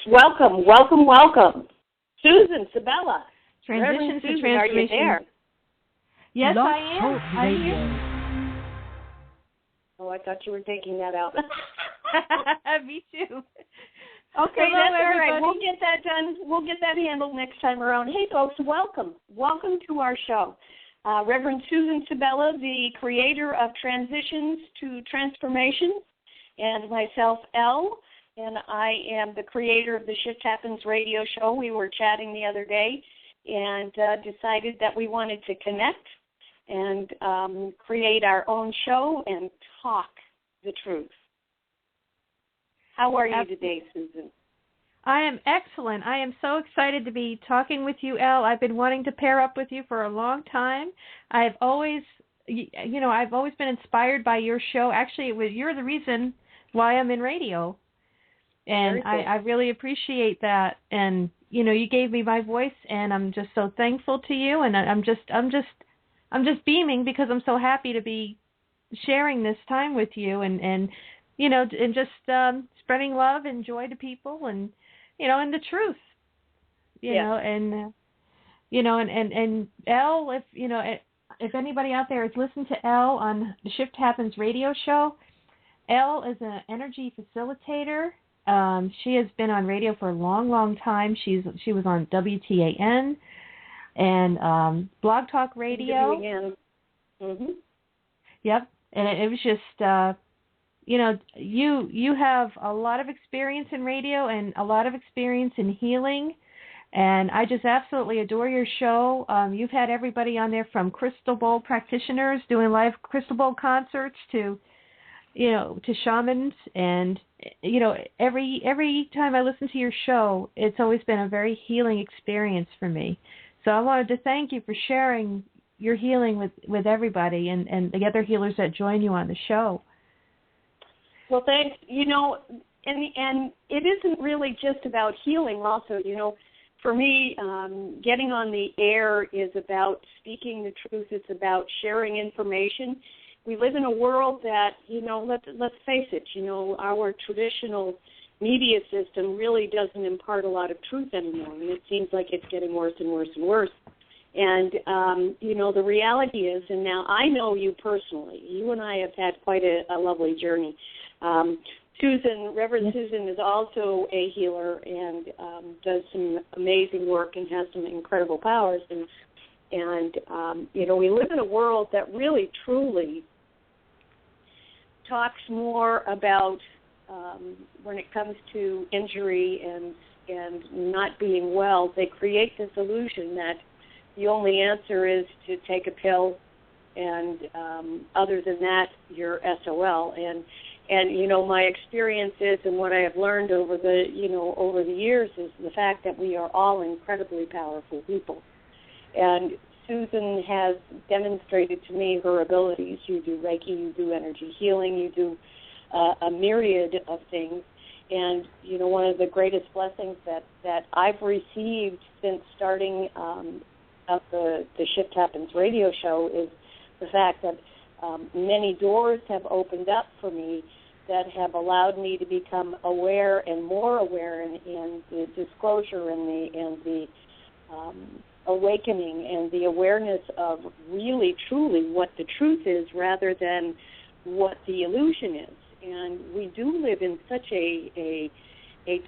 Welcome, welcome, welcome. Susan, Sabella. Transition to transformation. Are you there? Yes, I am. I'm here. Oh, I thought you were taking that out. Me too. Okay, hello, that's all right. everybody. We'll get that done. We'll get that handled next time around. Hey, folks, welcome. Welcome to our show. Reverend Susan Sabella, the creator of Transitions to Transformation, and myself, Elle, and I am the creator of the Shift Happens radio show. We were chatting the other day and decided that we wanted to connect and create our own show and talk the truth. How are you today, Susan? I am excellent. I am so excited to be talking with you, Elle. I've been wanting to pair up with you for a long time. I've always been inspired by your show. Actually, you're the reason why I'm in radio. And I really appreciate that. And, you gave me my voice, and I'm just so thankful to you. And I'm just beaming because I'm so happy to be sharing this time with you and just spreading love and joy to people and, and the truth, and Elle, if anybody out there has listened to Elle on the Shift Happens radio show, Elle is an energy facilitator. She has been on radio for a long, long time. She was on WTAN and Blog Talk Radio. Mm-hmm. Yep, and it was just, you have a lot of experience in radio and a lot of experience in healing, and I just absolutely adore your show. You've had everybody on there from crystal bowl practitioners doing live crystal bowl concerts to shamans, and every time I listen to your show, it's always been a very healing experience for me. So I wanted to thank you for sharing your healing with everybody and the other healers that join you on the show. Well, thanks. And it isn't really just about healing also. For me, getting on the air is about speaking the truth. It's about sharing information. We live in a world that, let's face it, our traditional media system really doesn't impart a lot of truth anymore, and it seems like it's getting worse and worse and worse. And, the reality is, and now I know you personally, you and I have had quite a lovely journey. Reverend Susan is also a healer and does some amazing work and has some incredible powers. And we live in a world that really, truly talks more about when it comes to injury and not being well. They create this illusion that the only answer is to take a pill, and other than that, you're SOL. And my experience is, and what I have learned over the years is the fact that we are all incredibly powerful people. And Susan has demonstrated to me her abilities. You do Reiki, you do energy healing, you do a myriad of things. And, one of the greatest blessings that I've received since starting up the Shift Happens radio show is the fact that many doors have opened up for me that have allowed me to become aware and more aware in the disclosure and the awakening and the awareness of really, truly what the truth is rather than what the illusion is. And we do live in such a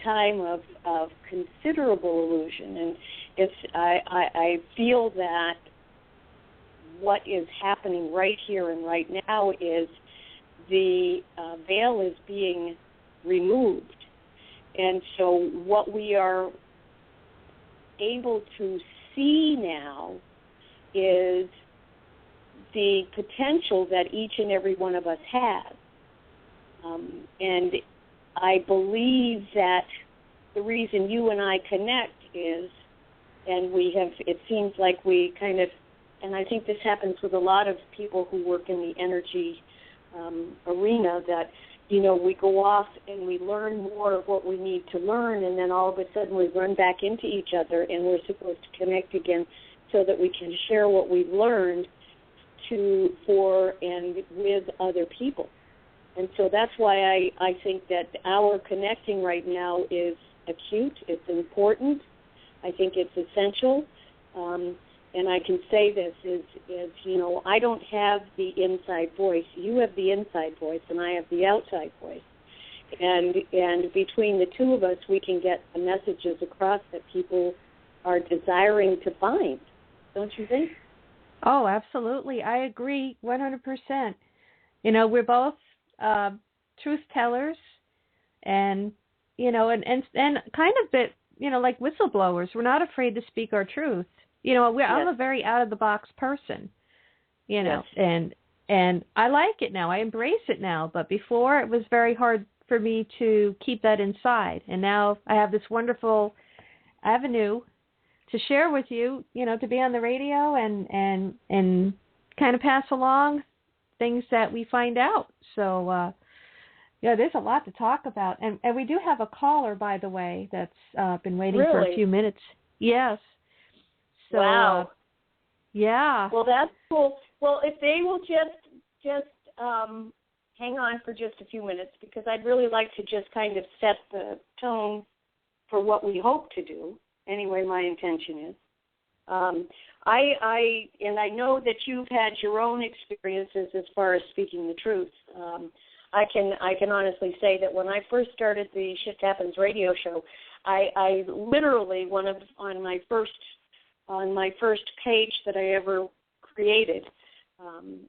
time of considerable illusion. And I feel that what is happening right here and right now is the veil is being removed. And so what we are able to see now is the potential that each and every one of us has. And I believe that the reason you and I connect is, and it seems like we kind of, and I think this happens with a lot of people who work in the energy arena, that, we go off and we learn more of what we need to learn, and then all of a sudden we run back into each other, and we're supposed to connect again so that we can share what we've learned for and with other people. And so that's why I think that our connecting right now is acute. It's important. I think it's essential. And I can say this is, I don't have the inside voice. You have the inside voice, and I have the outside voice. And between the two of us, we can get the messages across that people are desiring to find. Don't you think? Oh, absolutely. I agree 100%. We're both truth tellers, and and kind of bit, like whistleblowers. We're not afraid to speak our truth. I'm a very out of the box person, Yes. and I like it now. I embrace it now. But before, it was very hard for me to keep that inside. And now I have this wonderful avenue to share with you, to be on the radio and kind of pass along things that we find out. So, there's a lot to talk about. And we do have a caller, by the way, that's been waiting for a few minutes. Yes. So, wow. Yeah. Well, that's cool. Well, if they will just hang on for just a few minutes, because I'd really like to just kind of set the tone for what we hope to do. Anyway, my intention is. I know that you've had your own experiences as far as speaking the truth. I can honestly say that when I first started the Shift Happens radio show, I literally on my first page that I ever created,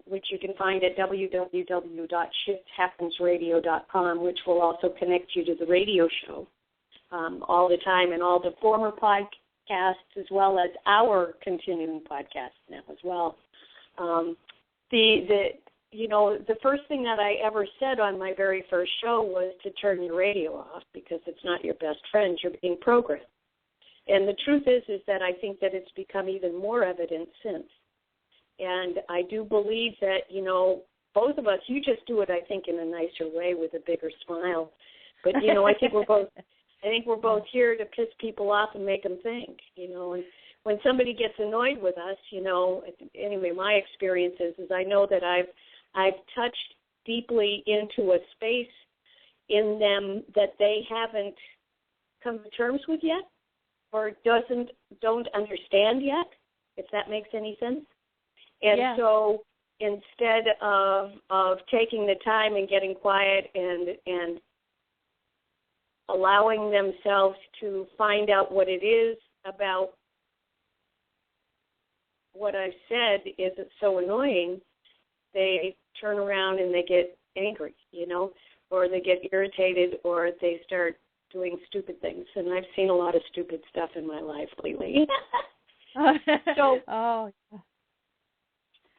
which you can find at www.shifthappensradio.com, which will also connect you to the radio show all the time, and all the former podcasts, as well as our continuing podcast now as well. The first thing that I ever said on my very first show was to turn your radio off, because it's not your best friend. You're being programmed. And the truth is that I think that it's become even more evident since. And I do believe that, both of us, you just do it, I think, in a nicer way with a bigger smile. But, I think we're both here to piss people off and make them think, And when somebody gets annoyed with us, anyway, my experience is I know that I've touched deeply into a space in them that they haven't come to terms with yet, or don't understand yet, if that makes any sense. And so instead of taking the time and getting quiet and allowing themselves to find out what it is about what I've said is it's so annoying, they turn around and they get angry, or they get irritated, or they start doing stupid things. And I've seen a lot of stupid stuff in my life lately.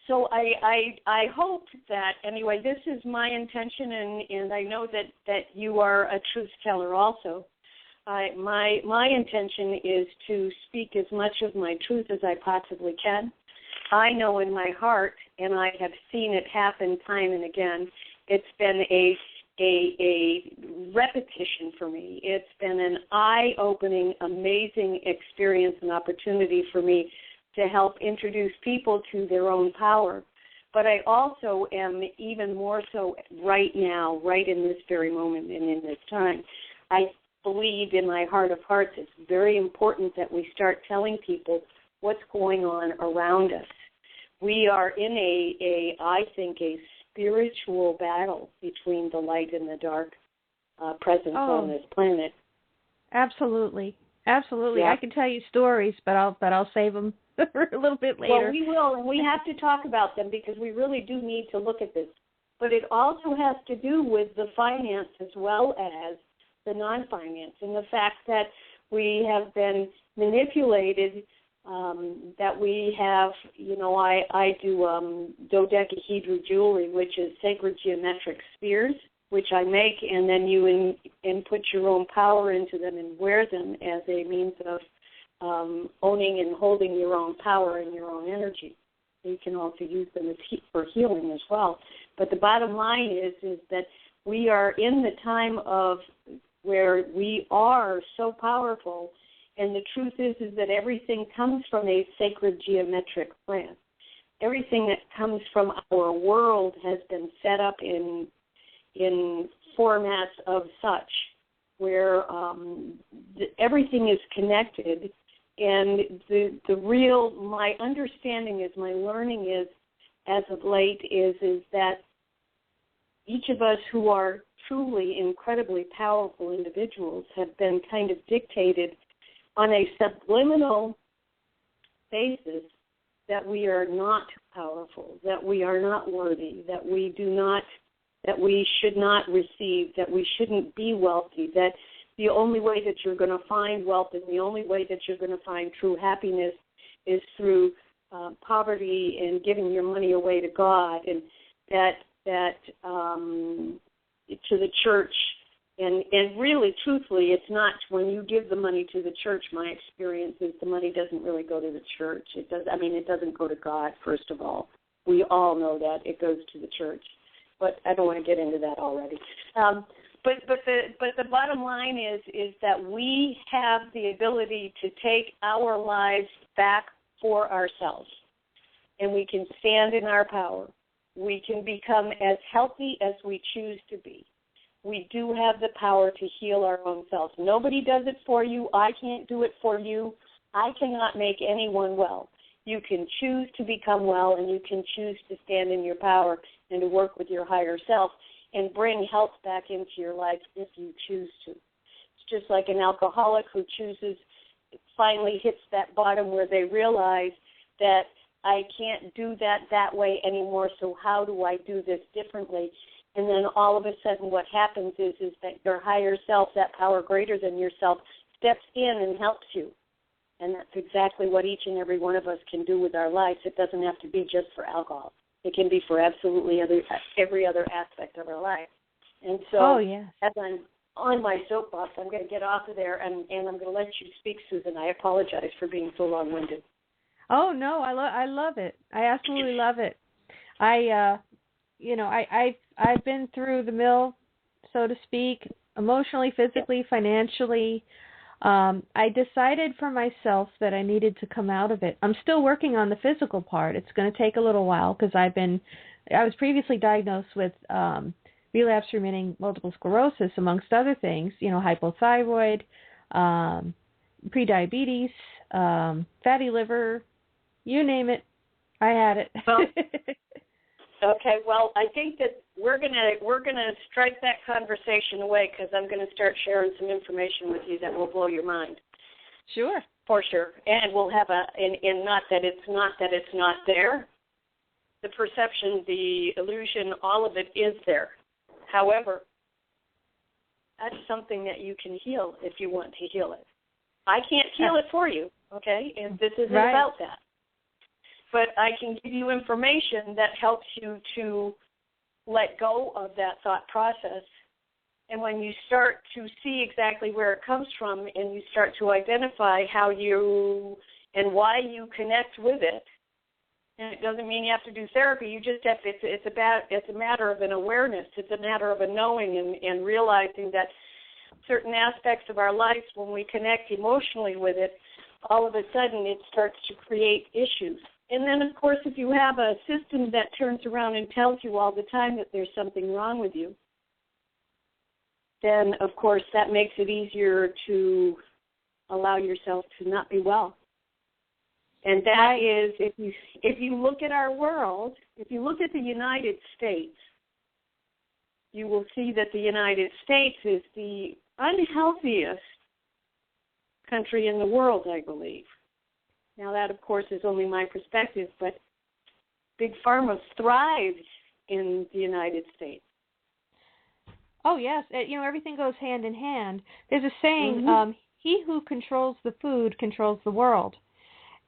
So I hope that, anyway, this is my intention, and I know that you are a truth teller also. My intention is to speak as much of my truth as I possibly can. I know in my heart, and I have seen it happen time and again, it's been a repetition for me. It's been an eye-opening, amazing experience and opportunity for me to help introduce people to their own power. But I also am even more so right now, right in this very moment and in this time. I believe in my heart of hearts it's very important that we start telling people what's going on around us. We are in I think, a spiritual battle between the light and the dark presence on this planet. Absolutely. Absolutely. Yeah. I can tell you stories, but I'll save them for a little bit later. Well, we will, and we have to talk about them because we really do need to look at this. But it also has to do with the finance as well as the non-finance, and the fact that we have been manipulated, that we have, I do dodecahedral jewelry, which is sacred geometric spheres, which I make, and then you input your own power into them and wear them as a means of owning and holding your own power and your own energy. You can also use them for healing as well. But the bottom line is that we are in the time of where we are so powerful, and the truth is that everything comes from a sacred geometric plan. Everything that comes from our world has been set up in formats of such where everything is connected. And my understanding is, my learning is, as of late, is that each of us who are truly incredibly powerful individuals have been kind of dictated on a subliminal basis that we are not powerful, that we are not worthy, that we should not receive, that we shouldn't be wealthy, that the only way that you're going to find wealth and the only way that you're going to find true happiness is through poverty and giving your money away to God, and that to the church. And really, truthfully, it's not when you give the money to the church. My experience is the money doesn't really go to the church. It doesn't go to God, first of all. We all know that. It goes to the church. But I don't want to get into that already. But the bottom line is that we have the ability to take our lives back for ourselves. And we can stand in our power. We can become as healthy as we choose to be. We do have the power to heal our own selves. Nobody does it for you. I can't do it for you. I cannot make anyone well. You can choose to become well, and you can choose to stand in your power and to work with your higher self and bring health back into your life if you choose to. It's just like an alcoholic who finally hits that bottom where they realize that I can't do that way anymore, so how do I do this differently? And then all of a sudden what happens is that your higher self, that power greater than yourself, steps in and helps you. And that's exactly what each and every one of us can do with our lives. It doesn't have to be just for alcohol. It can be for absolutely every other aspect of our life. And so as I'm on my soapbox, I'm going to get off of there, and I'm going to let you speak, Susan. I apologize for being so long-winded. Oh, no, I love it. I absolutely love it. I've been through the mill, so to speak, emotionally, physically, financially. I decided for myself that I needed to come out of it. I'm still working on the physical part. It's going to take a little while because I was previously diagnosed with relapse remitting multiple sclerosis, amongst other things, hypothyroid, prediabetes, fatty liver, you name it, I had it. Well, okay, well, I think that we're gonna strike that conversation away because I'm going to start sharing some information with you that will blow your mind. Sure. For sure. And we'll have and not that it's not there. The perception, the illusion, all of it is there. However, that's something that you can heal if you want to heal it. I can't heal it for you, okay? And this isn't about that. But I can give you information that helps you to let go of that thought process. And when you start to see exactly where it comes from and you start to identify how you and why you connect with it, and it doesn't mean you have to do therapy, you just have to, it's a matter of an awareness, it's a matter of a knowing and realizing that certain aspects of our lives, when we connect emotionally with it, all of a sudden it starts to create issues. And then, of course, if you have a system that turns around and tells you all the time that there's something wrong with you, then, of course, that makes it easier to allow yourself to not be well. And that is, if you look at our world, if you look at the United States, you will see that the United States is the unhealthiest country in the world, I believe. Now, that, of course, is only my perspective, but Big Pharma thrives in the United States. Oh, yes. Everything goes hand in hand. There's a saying, he who controls the food controls the world.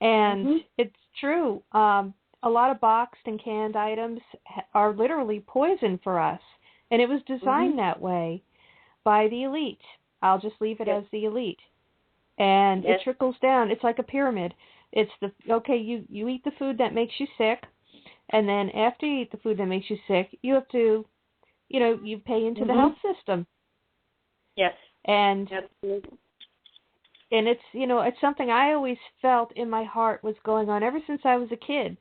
And it's true. A lot of boxed and canned items are literally poison for us. And it was designed that way by the elite. I'll just leave it as the elite. And it trickles down. It's like a pyramid. It's you eat the food that makes you sick, and then after you eat the food that makes you sick, you have to, you pay into the health system. Yes. And absolutely. And it's, it's something I always felt in my heart was going on ever since I was a kid.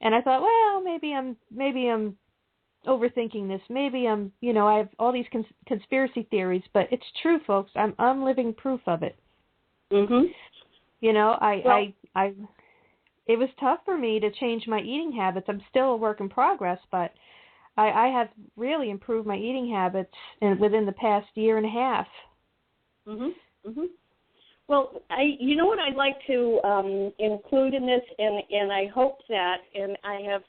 And I thought, well, maybe I'm overthinking this. Maybe I'm, I have all these conspiracy theories, but it's true, folks. I'm living proof of it. Mhm. It was tough for me to change my eating habits. I'm still a work in progress, but I have really improved my eating habits within the past year and a half. Mhm. Mhm. Well, you know what I'd like to include in this, and I hope that, and I have,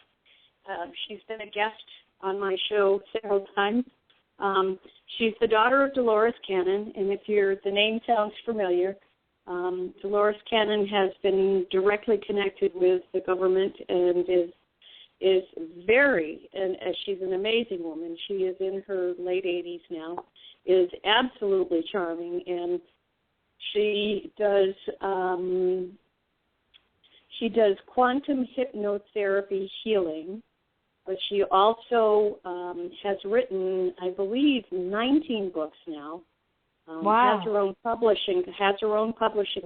she's been a guest on my show several times. She's the daughter of Dolores Cannon, and if the name sounds familiar, Dolores Cannon has been directly connected with the government and is very, and she's an amazing woman. She is in her late 80s now, is absolutely charming, and she does quantum hypnotherapy healing, but she also has written, I believe, 19 books now. Wow. Has her own publishing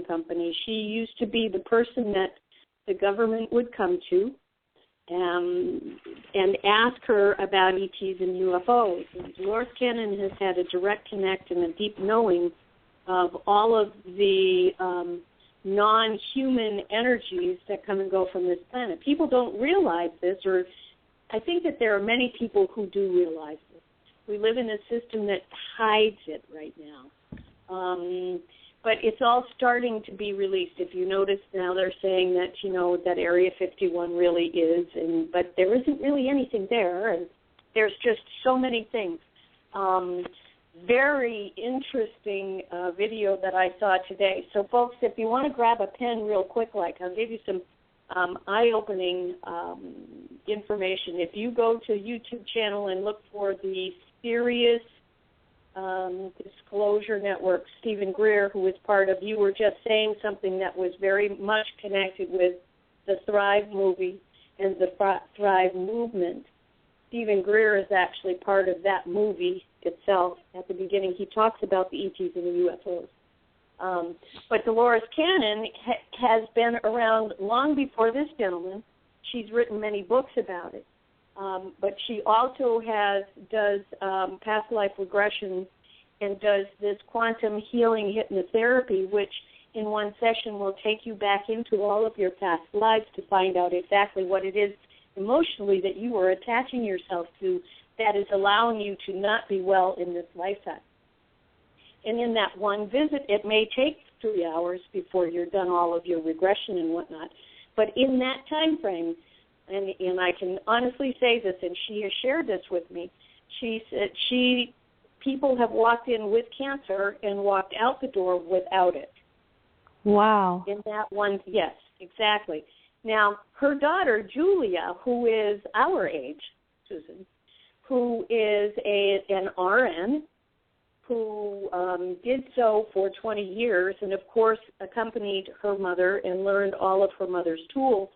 company. She used to be the person that the government would come to and ask her about ETs and UFOs. And Dolores Cannon has had a direct connect and a deep knowing of all of the non-human energies that come and go from this planet. People don't realize this, or I think that there are many people who do realize this. We live in a system that hides it right now. But it's all starting to be released. If you notice now, they're saying that, that Area 51 really is, but there isn't really anything there, and there's just so many things. Very interesting video that I saw today. So, folks, if you want to grab a pen real quick, I'll give you some eye-opening information. If you go to YouTube channel and look for the Serious Disclosure Network, Stephen Greer, who is part of, you were just saying something that was very much connected with the Thrive movie and the Thrive movement. Stephen Greer is actually part of that movie itself. At the beginning, he talks about the ETs and the UFOs. But Dolores Cannon has been around long before this gentleman. She's written many books about it. But she also does past life regression and does this quantum healing hypnotherapy, which in one session will take you back into all of your past lives to find out exactly what it is emotionally that you are attaching yourself to that is allowing you to not be well in this lifetime. And in that one visit, it may take 3 hours before you're done all of your regression and whatnot. But in that time frame, and I can honestly say this, and she has shared this with me, she said people have walked in with cancer and walked out the door without it. Wow. In that one, yes, exactly. Now, her daughter, Julia, who is our age, Susan, who is an RN, who did so for 20 years and, of course, accompanied her mother and learned all of her mother's tools,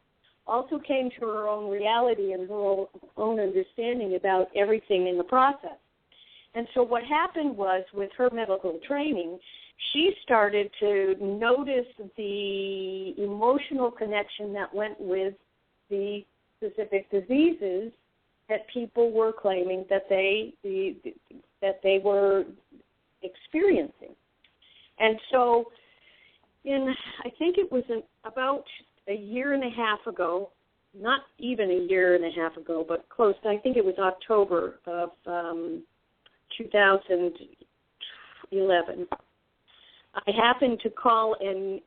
also came to her own reality and her own understanding about everything in the process. And so what happened was, with her medical training, she started to notice the emotional connection that went with the specific diseases that people were claiming that they were experiencing. And so I think it was about a year and a half ago, not even a year and a half ago, but close. I think it was October of 2011. I happened to call and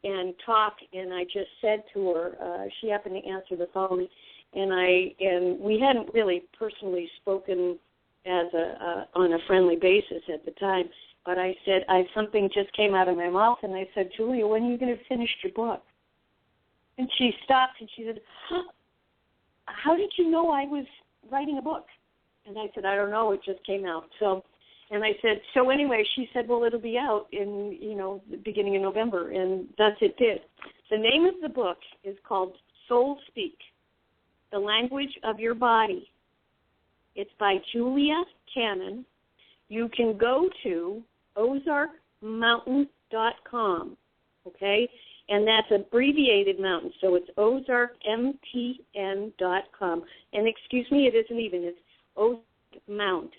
talk, and I just said to her, she happened to answer the phone, and we hadn't really personally spoken as on a friendly basis at the time, but I said, something just came out of my mouth, and I said, Julia, when are you going to finish your book? And she stopped, and she said, how did you know I was writing a book? And I said, I don't know, it just came out. And I said, so anyway, she said, well, it'll be out in, the beginning of November, and thus it did. The name of the book is called Soul Speak, The Language of Your Body. It's by Julia Cannon. You can go to ozarkmountain.com, okay? And that's abbreviated mountain, so it's ozarkmtn.com. And excuse me, it isn't even. It's Mount.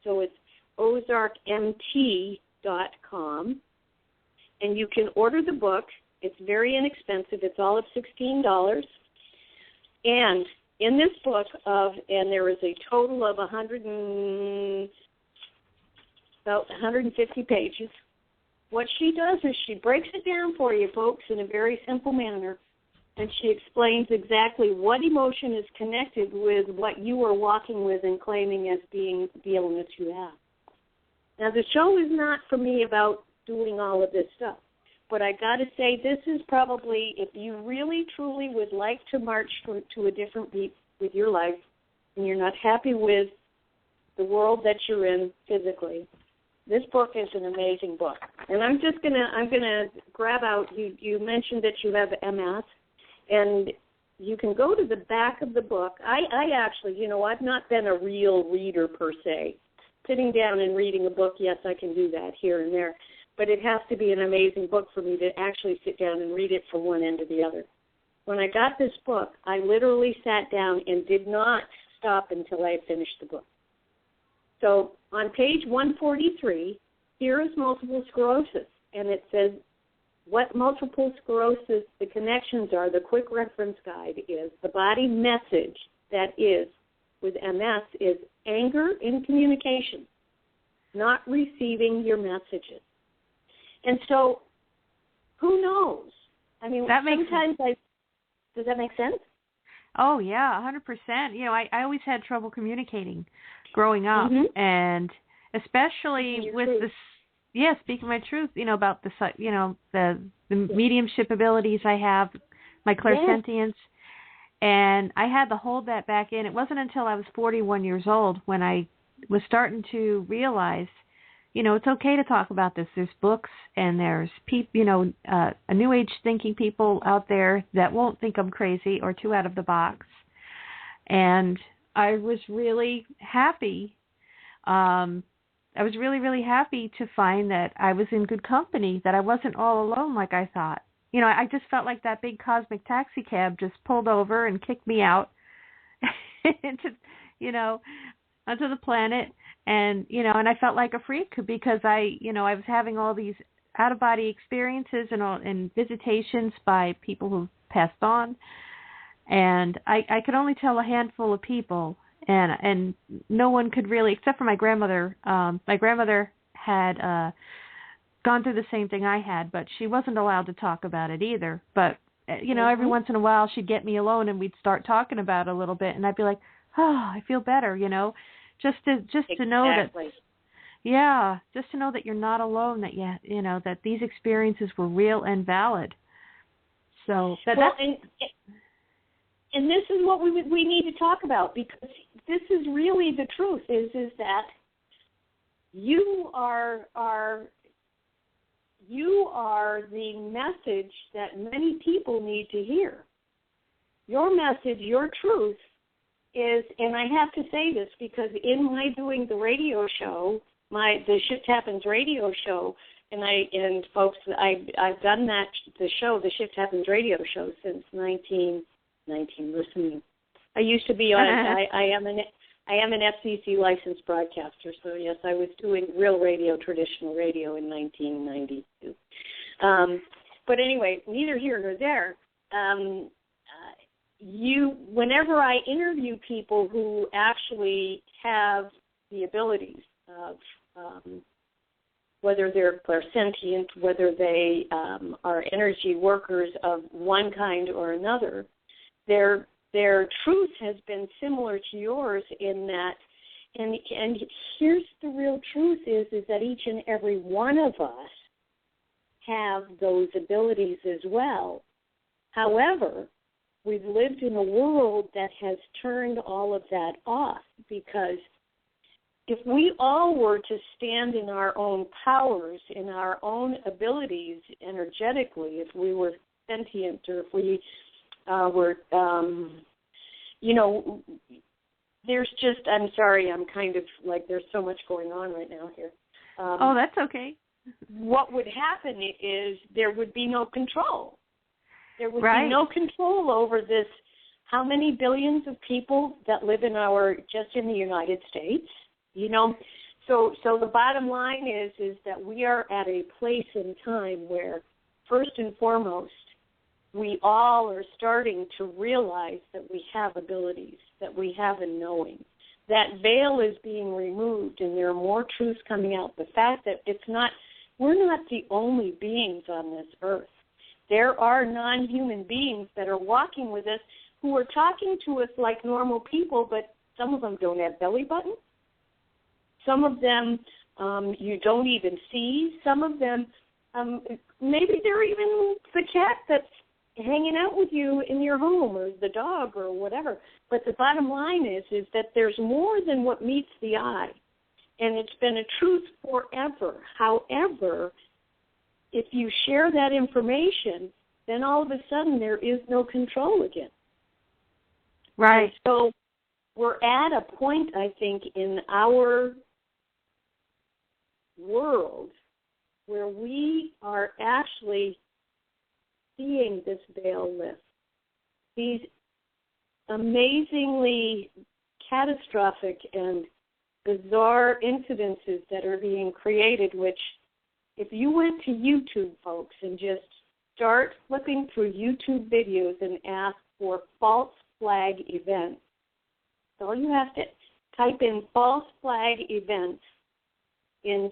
So it's ozarkmt.com. And you can order the book. It's very inexpensive. It's all of $16. And in this book and there is a total of about 150 pages. What she does is she breaks it down for you, folks, in a very simple manner. And she explains exactly what emotion is connected with what you are walking with and claiming as being the illness you have. Now, the show is not for me about doing all of this stuff. But I got to say, this is probably, if you really, truly would like to march to a different beat with your life, and you're not happy with the world that you're in physically, this book is an amazing book. And I'm gonna grab out, you mentioned that you have MS, and you can go to the back of the book. I actually, I've not been a real reader per se. Sitting down and reading a book, yes, I can do that here and there. But it has to be an amazing book for me to actually sit down and read it from one end to the other. When I got this book, I literally sat down and did not stop until I had finished the book. So on page 143, here is multiple sclerosis, and it says what multiple sclerosis, the connections are, the quick reference guide is the body message that is with MS is anger in communication, not receiving your messages. And so, who knows? I mean, does that make sense? Oh, yeah, 100%. I always had trouble communicating growing up, and especially with this, speaking my truth, about the mediumship abilities I have, my clairsentience, and I had to hold that back in. It wasn't until I was 41 years old when I was starting to realize, it's okay to talk about this. There's books and there's people, a new age thinking people out there that won't think I'm crazy or too out of the box. And I was really happy. I was really, really happy to find that I was in good company, that I wasn't all alone like I thought. I just felt like that big cosmic taxi cab just pulled over and kicked me out into, onto the planet. And, and I felt like a freak because I was having all these out-of-body experiences and visitations by people who passed on. And I could only tell a handful of people, and no one could really, except for my grandmother. My grandmother had gone through the same thing I had, but she wasn't allowed to talk about it either. But, every once in a while she'd get me alone and we'd start talking about it a little bit, and I'd be like, oh, I feel better, Just to know that, just to know that you're not alone, that that these experiences were real and valid. So and this is what we need to talk about, because this is really the truth. Is that you are the message that many people need to hear. Your message, your truth, is, and I have to say this because in my doing the radio show, the Shift Happens radio show, and folks, I've done the Shift Happens radio show since 1919. Listen, I used to be on. I am an FCC licensed broadcaster, so yes, I was doing real radio, traditional radio in 1992. But anyway, neither here nor there. Whenever I interview people who actually have the abilities of whether they're clairsentient, whether they are energy workers of one kind or another, their truth has been similar to yours in that, and here's the real truth is that each and every one of us have those abilities as well. However, we've lived in a world that has turned all of that off, because if we all were to stand in our own powers, in our own abilities energetically, if we were sentient, or if we were, there's just, I'm sorry, I'm kind of like, there's so much going on right now here. Oh, that's okay. What would happen is there would be no control. There would be no control over this, how many billions of people that live just in the United States, You know, so the bottom line is that we are at a place in time where, first and foremost, we all are starting to realize that we have abilities, that we have a knowing. That veil is being removed, and there are more truths coming out. The fact that we're not the only beings on this earth. There are non-human beings that are walking with us who are talking to us like normal people, but some of them don't have belly buttons. Some of them you don't even see. Some of them, maybe they're even the cat that's hanging out with you in your home, or the dog, or whatever. But the bottom line is that there's more than what meets the eye. And it's been a truth forever. However, if you share that information, then all of a sudden there is no control again. Right. And so we're at a point, I think, in our world where we are actually seeing this veil lift. These amazingly catastrophic and bizarre incidences that are being created, which if you went to YouTube, folks, and just start flipping through YouTube videos and ask for false flag events, so you have to type in false flag events in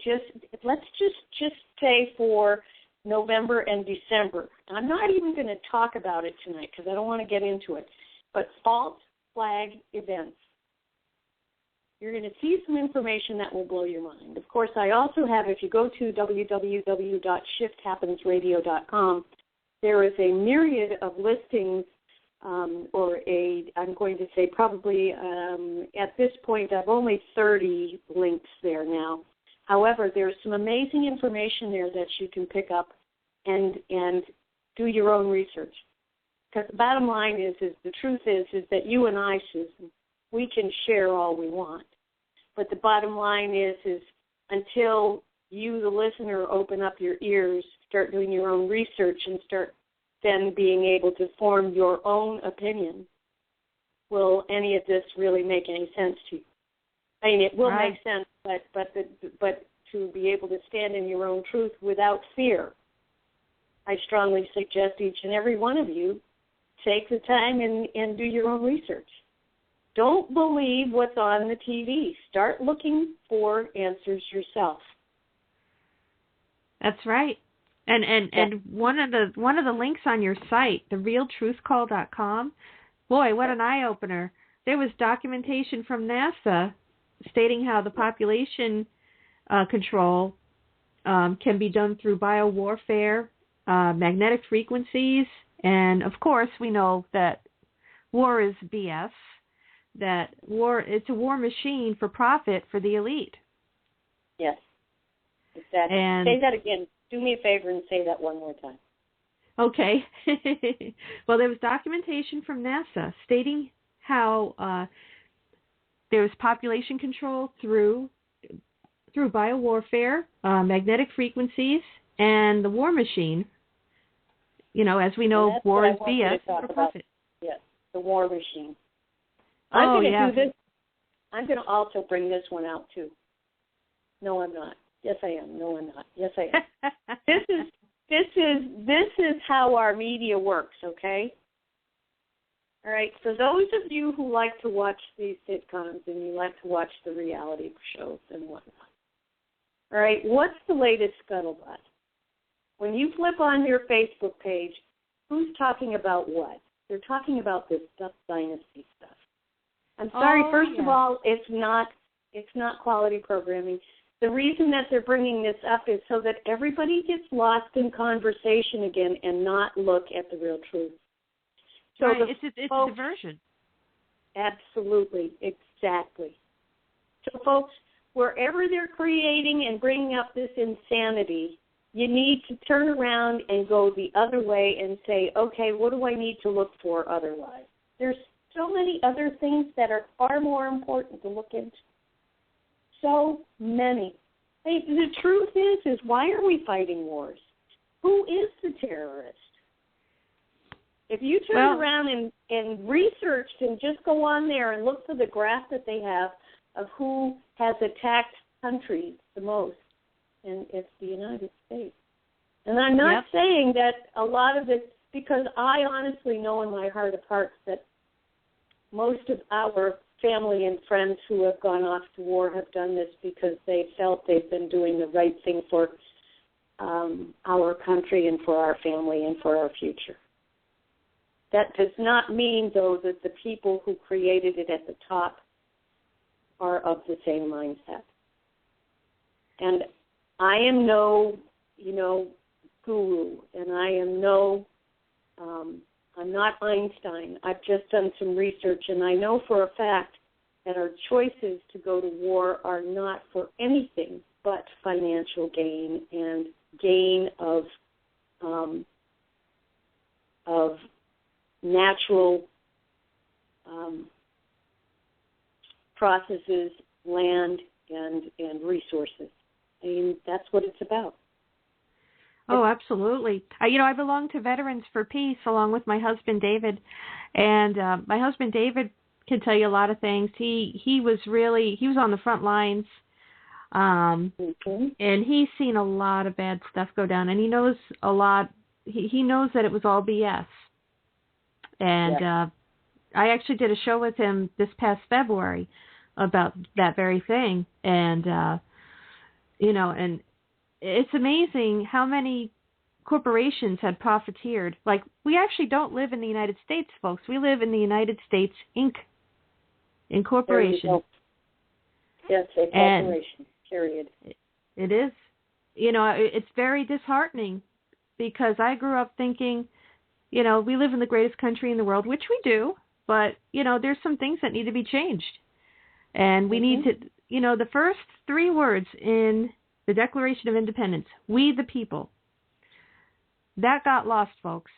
let's just say for November and December. I'm not even going to talk about it tonight because I don't want to get into it, but false flag events. You're going to see some information that will blow your mind. Of course, I also have, if you go to www.shifthappensradio.com, there is a myriad of listings, I'm going to say probably at this point, I've only 30 links there now. However, there's some amazing information there that you can pick up and do your own research. Because the bottom line is the truth is that you and I, Susan, we can share all we want. But the bottom line is until you, the listener, open up your ears, start doing your own research, and start then being able to form your own opinion, will any of this really make any sense to you? I mean, it will make sense, but to be able to stand in your own truth without fear, I strongly suggest each and every one of you take the time and do your own research. Don't believe what's on the TV. Start looking for answers yourself. That's right. And one of the links on your site, therealtruthcall.com, boy, what an eye opener. There was documentation from NASA stating how the population control can be done through biowarfare, magnetic frequencies, and of course we know that war is BS. That it's a war machine for profit for the elite. Yes, exactly. And say that again. Do me a favor and say that one more time. Okay. Well, there was documentation from NASA stating how there was population control through biowarfare, magnetic frequencies, and the war machine. You know, as we know, war is BS for profit. Yes, the war machine. I'm going to do this. I'm going to also bring this one out too. No, I'm not. Yes, I am. No, I'm not. Yes, I am. This is how our media works. Okay. All right. For those of you who like to watch these sitcoms and you like to watch the reality shows and whatnot, all right. What's the latest scuttlebutt? When you flip on your Facebook page, who's talking about what? They're talking about this Duck Dynasty stuff. I'm sorry. First of all, it's not quality programming. The reason that they're bringing this up is so that everybody gets lost in conversation again and not look at the real truth. So it's a diversion. Absolutely, exactly. So, folks, wherever they're creating and bringing up this insanity, you need to turn around and go the other way and say, okay, what do I need to look for otherwise? There's so many other things that are far more important to look into. So many. The truth is why are we fighting wars? Who is the terrorist? If you turn around and researched and just go on there and look for the graph that they have of who has attacked countries the most, and it's the United States. And I'm not saying that a lot of it, because I honestly know in my heart of hearts that most of our family and friends who have gone off to war have done this because they felt they've been doing the right thing for our country and for our family and for our future. That does not mean, though, that the people who created it at the top are of the same mindset. And I am no, guru, and I am I'm not Einstein. I've just done some research, and I know for a fact that our choices to go to war are not for anything but financial gain and gain of natural processes, land, and resources. I mean, that's what it's about. Oh, absolutely. I belong to Veterans for Peace along with my husband, David. And my husband, David, can tell you a lot of things. He was on the front lines. And he's seen a lot of bad stuff go down. And he knows a lot. He knows that it was all BS. And I actually did a show with him this past February about that very thing. And, and it's amazing how many corporations had profiteered. Like, we actually don't live in the United States, folks. We live in the United States, Inc. Incorporation. Yes, a corporation, period. It is. It's very disheartening because I grew up thinking, we live in the greatest country in the world, which we do, but, there's some things that need to be changed. And we need to, the first 3 words in the Declaration of Independence, we the people. That got lost, folks.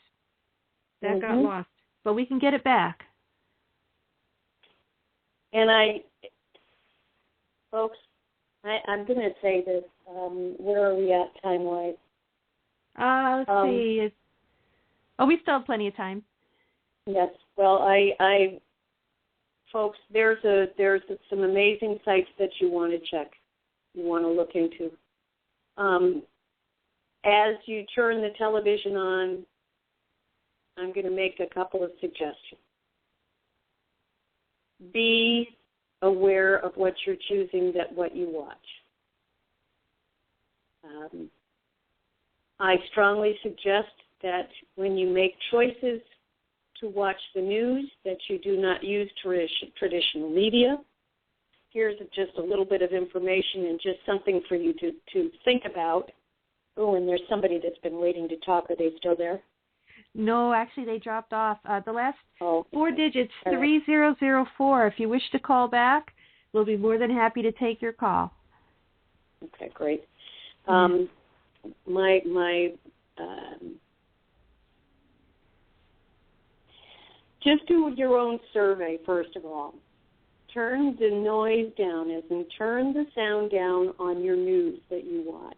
That got lost. But we can get it back. And I'm going to say this. Where are we at time-wise? Let's see. We still have plenty of time. Yes. Well, folks, there's some amazing sites that you want to check. You want to look into. As you turn the television on, I'm going to make a couple of suggestions. Be aware of what you're choosing, what you watch. I strongly suggest that when you make choices to watch the news, that you do not use traditional media. Here's just a little bit of information and just something for you to think about. Oh, and there's somebody that's been waiting to talk. Are they still there? No, actually they dropped off. The last 4 digits, 3004. If you wish to call back, we'll be more than happy to take your call. Okay, great. Just do your own survey, first of all. Turn the noise down, as in turn the sound down on your news that you watch.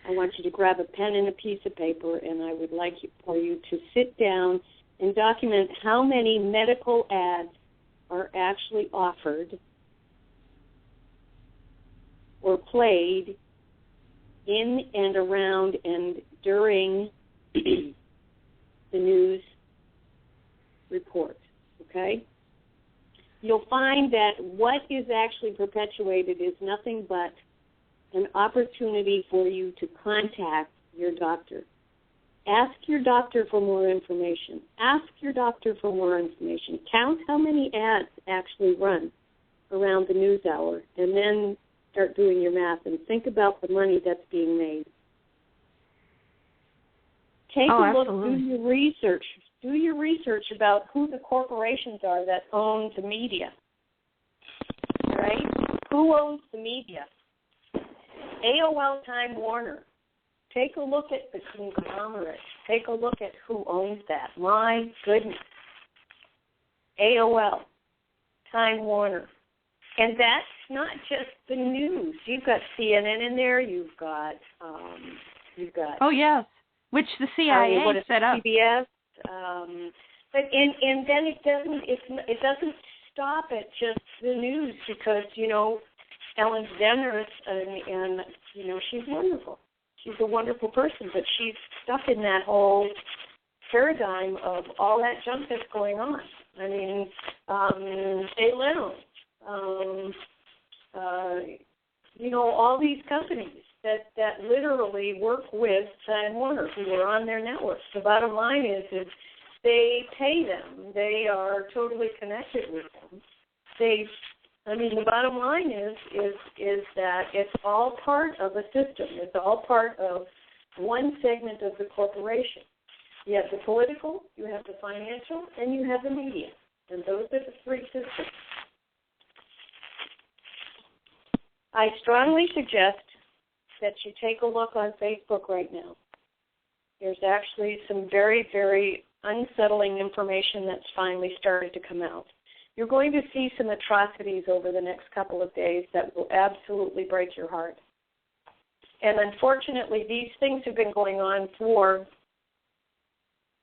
I want you to grab a pen and a piece of paper, and I would like for you to sit down and document how many medical ads are actually offered or played in and around and during the news report, okay? You'll find that what is actually perpetuated is nothing but an opportunity for you to contact your doctor. Ask your doctor for more information. Ask your doctor for more information. Count how many ads actually run around the news hour, and then start doing your math and think about the money that's being made. Take a look, absolutely. do your research. Do your research about who the corporations are that own the media. Right? Who owns the media? AOL, Time Warner. Take a look at the conglomerate. Take a look at who owns that. My goodness. AOL, Time Warner. And that's not just the news. You've got CNN in there. You've got. Oh yes, which the CIA set up. CBS. But then it doesn't. stop at just the news because, Ellen DeGeneres, and she's wonderful. She's a wonderful person, but she's stuck in that whole paradigm of all that junk that's going on. I mean, Jay Leno, all these companies that literally work with Time Warner, who are on their networks. The bottom line is they pay them. They are totally connected with them. The bottom line is that it's all part of a system. It's all part of one segment of the corporation. You have the political, you have the financial, and you have the media. And those are the three systems. I strongly suggest that you take a look on Facebook right now. There's actually some very, very unsettling information that's finally started to come out. You're going to see some atrocities over the next couple of days that will absolutely break your heart. And unfortunately, these things have been going on for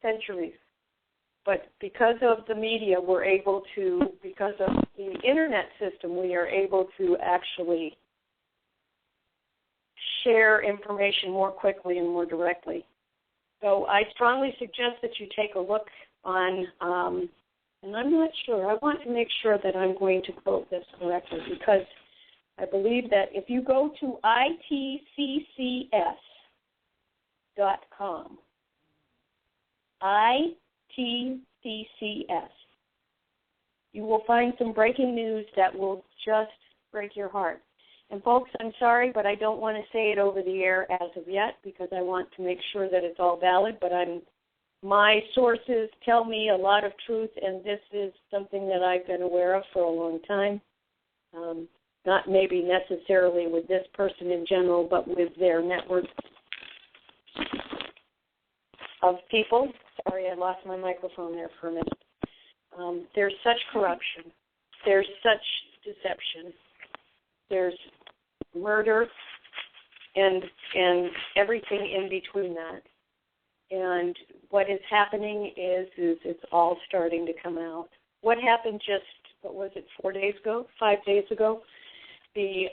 centuries. But because of the media, because of the internet system, we are able to actually share information more quickly and more directly. So I strongly suggest that you take a look on, and I'm not sure, I want to make sure that I'm going to quote this correctly, because I believe that if you go to itccs.com, ITCCS, you will find some breaking news that will just break your heart. And folks, I'm sorry, but I don't want to say it over the air as of yet because I want to make sure that it's all valid, but my sources tell me a lot of truth, and this is something that I've been aware of for a long time. Not maybe necessarily with this person in general, but with their network of people. Sorry, I lost my microphone there for a minute. There's such corruption. There's such deception. There's murder and everything in between that. And what is happening is it's all starting to come out. What happened just, 5 days ago? The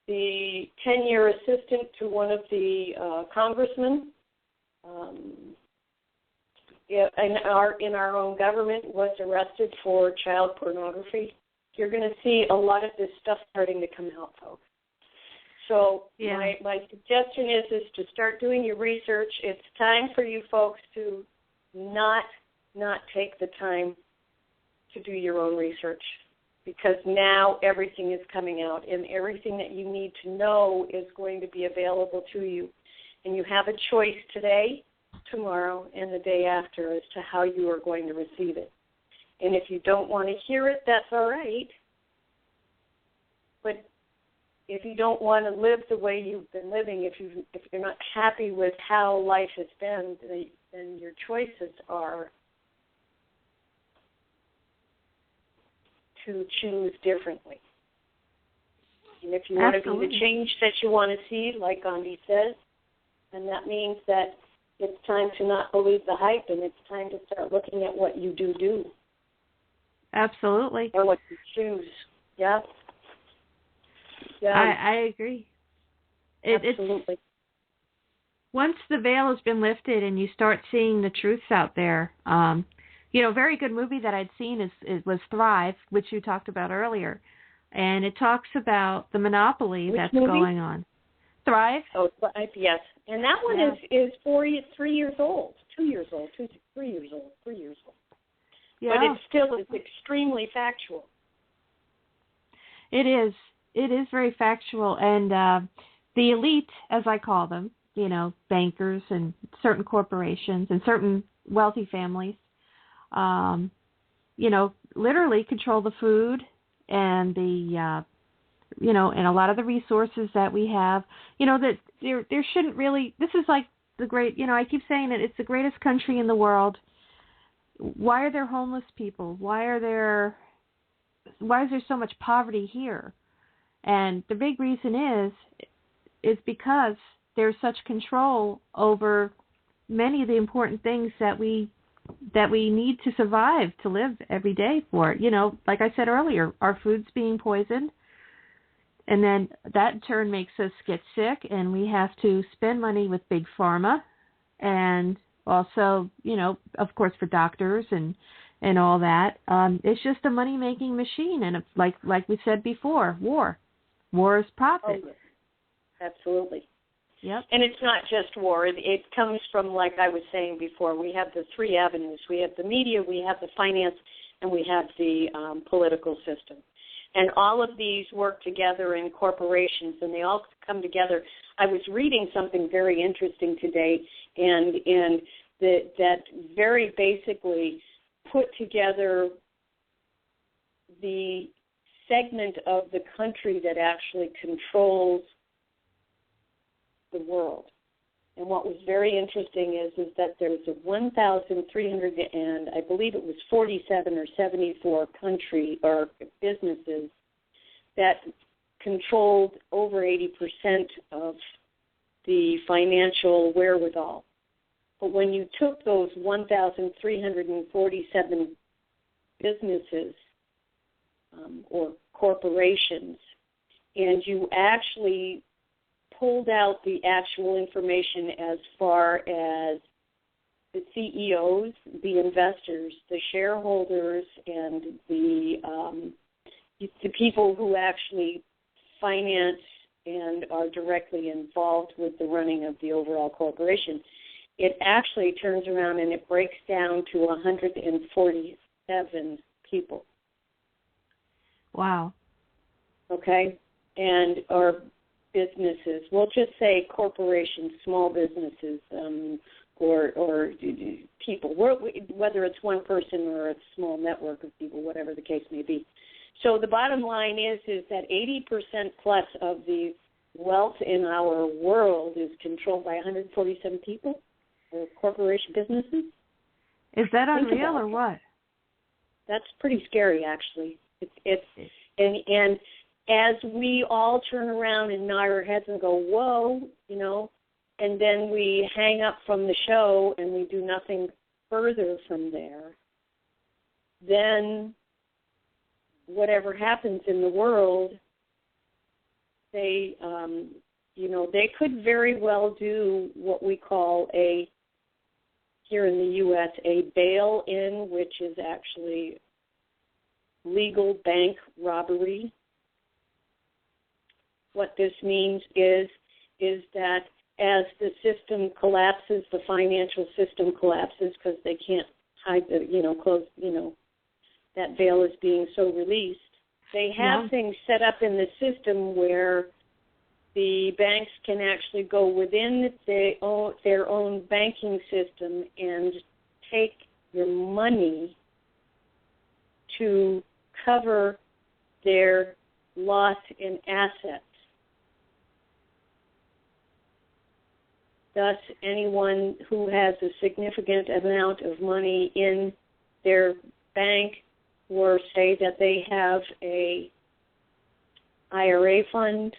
10-year assistant to one of the congressmen in our own government was arrested for child pornography. You're going to see a lot of this stuff starting to come out, folks. So my suggestion is to start doing your research. It's time for you folks to not take the time to do your own research, because now everything is coming out, and everything that you need to know is going to be available to you. And you have a choice today, tomorrow, and the day after as to how you are going to receive it. And if you don't want to hear it, that's all right. But if you don't want to live the way you've been living, if you're not happy with how life has been, then your choices are to choose differently. And if you want to be the change that you want to see, like Gandhi says, then that means that it's time to not believe the hype, and it's time to start looking at what you do. Absolutely. Or what you choose. Yeah. I agree. Absolutely. Once the veil has been lifted and you start seeing the truths out there, a very good movie that I'd seen was Thrive, which you talked about earlier, and it talks about the monopoly that's going on. Thrive. Oh, Thrive, yes. And that one is 3 years old, 2 years old, 3 years old, 3 years old. Yeah. But it still is extremely factual. It is. It is very factual, and the elite, as I call them, bankers and certain corporations and certain wealthy families, literally control the food and the, and a lot of the resources that we have. That there shouldn't really. This is like the great. I keep saying it. It's the greatest country in the world. Why are there homeless people? Why is there so much poverty here? And the big reason is because there's such control over many of the important things that we that we need to survive, to live every day for. You know, like I said earlier, our food's being poisoned, and then that in turn makes us get sick, and we have to spend money with big pharma, and also, you know, of course, for doctors and all that. It's just a money-making machine, and it's like we said before, war is profit. Oh, yes. Absolutely. Yep. And it's not just war. It comes from, like I was saying before, we have the three avenues. We have the media, we have the finance, and we have the political system. And all of these work together in corporations, and they all come together. I was reading something very interesting today, and that very basically put together the segment of the country that actually controls the world. And what was very interesting is that there's a 1,300 and I believe it was 47 or 74 country or businesses that controlled over 80% of the financial wherewithal. But when you took those 1,347 businesses or corporations and you actually pulled out the actual information as far as the CEOs, the investors, the shareholders, and the people who actually finance and are directly involved with the running of the overall corporation, it actually turns around and it breaks down to 147 people. Wow. Okay? And our businesses, we'll just say corporations, small businesses, or people, whether it's one person or a small network of people, whatever the case may be. So the bottom line is that 80% plus of the wealth in our world is controlled by 147 people or corporation businesses. Is that unreal or what? That's pretty scary, actually. And as we all turn around and nod our heads and go, whoa, you know, and then we hang up from the show and we do nothing further from there, then whatever happens in the world, they could very well do what we call here in the U.S., a bail-in, which is actually legal bank robbery. What this means is that as the system collapses, the financial system collapses because they can't hide that veil is being so released. They have things set up in the system where the banks can actually go within their own banking system and take your money to cover their loss in assets. Thus, anyone who has a significant amount of money in their bank, or say that they have a IRA fund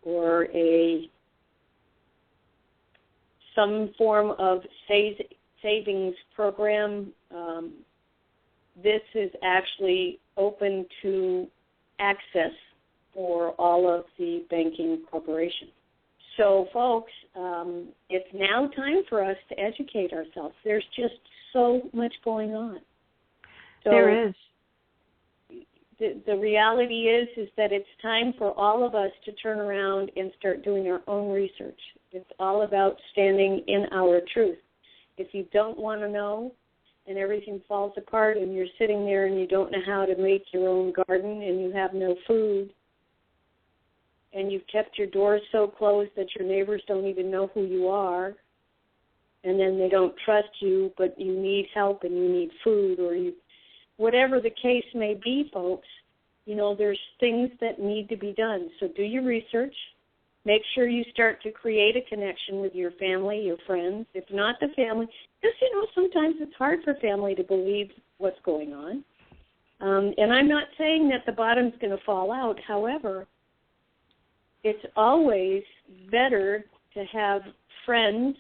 or some form of savings program, this is actually open to access for all of the banking corporations. So, folks, it's now time for us to educate ourselves. There's just so much going on. So there is. The reality is that it's time for all of us to turn around and start doing our own research. It's all about standing in our truth. If you don't want to know and everything falls apart and you're sitting there and you don't know how to make your own garden and you have no food, and you've kept your doors so closed that your neighbors don't even know who you are, and then they don't trust you, but you need help and you need food, or whatever the case may be, folks, there's things that need to be done. So do your research. Make sure you start to create a connection with your family, your friends, if not the family, because, sometimes it's hard for family to believe what's going on. And I'm not saying that the bottom's going to fall out. However, it's always better to have friends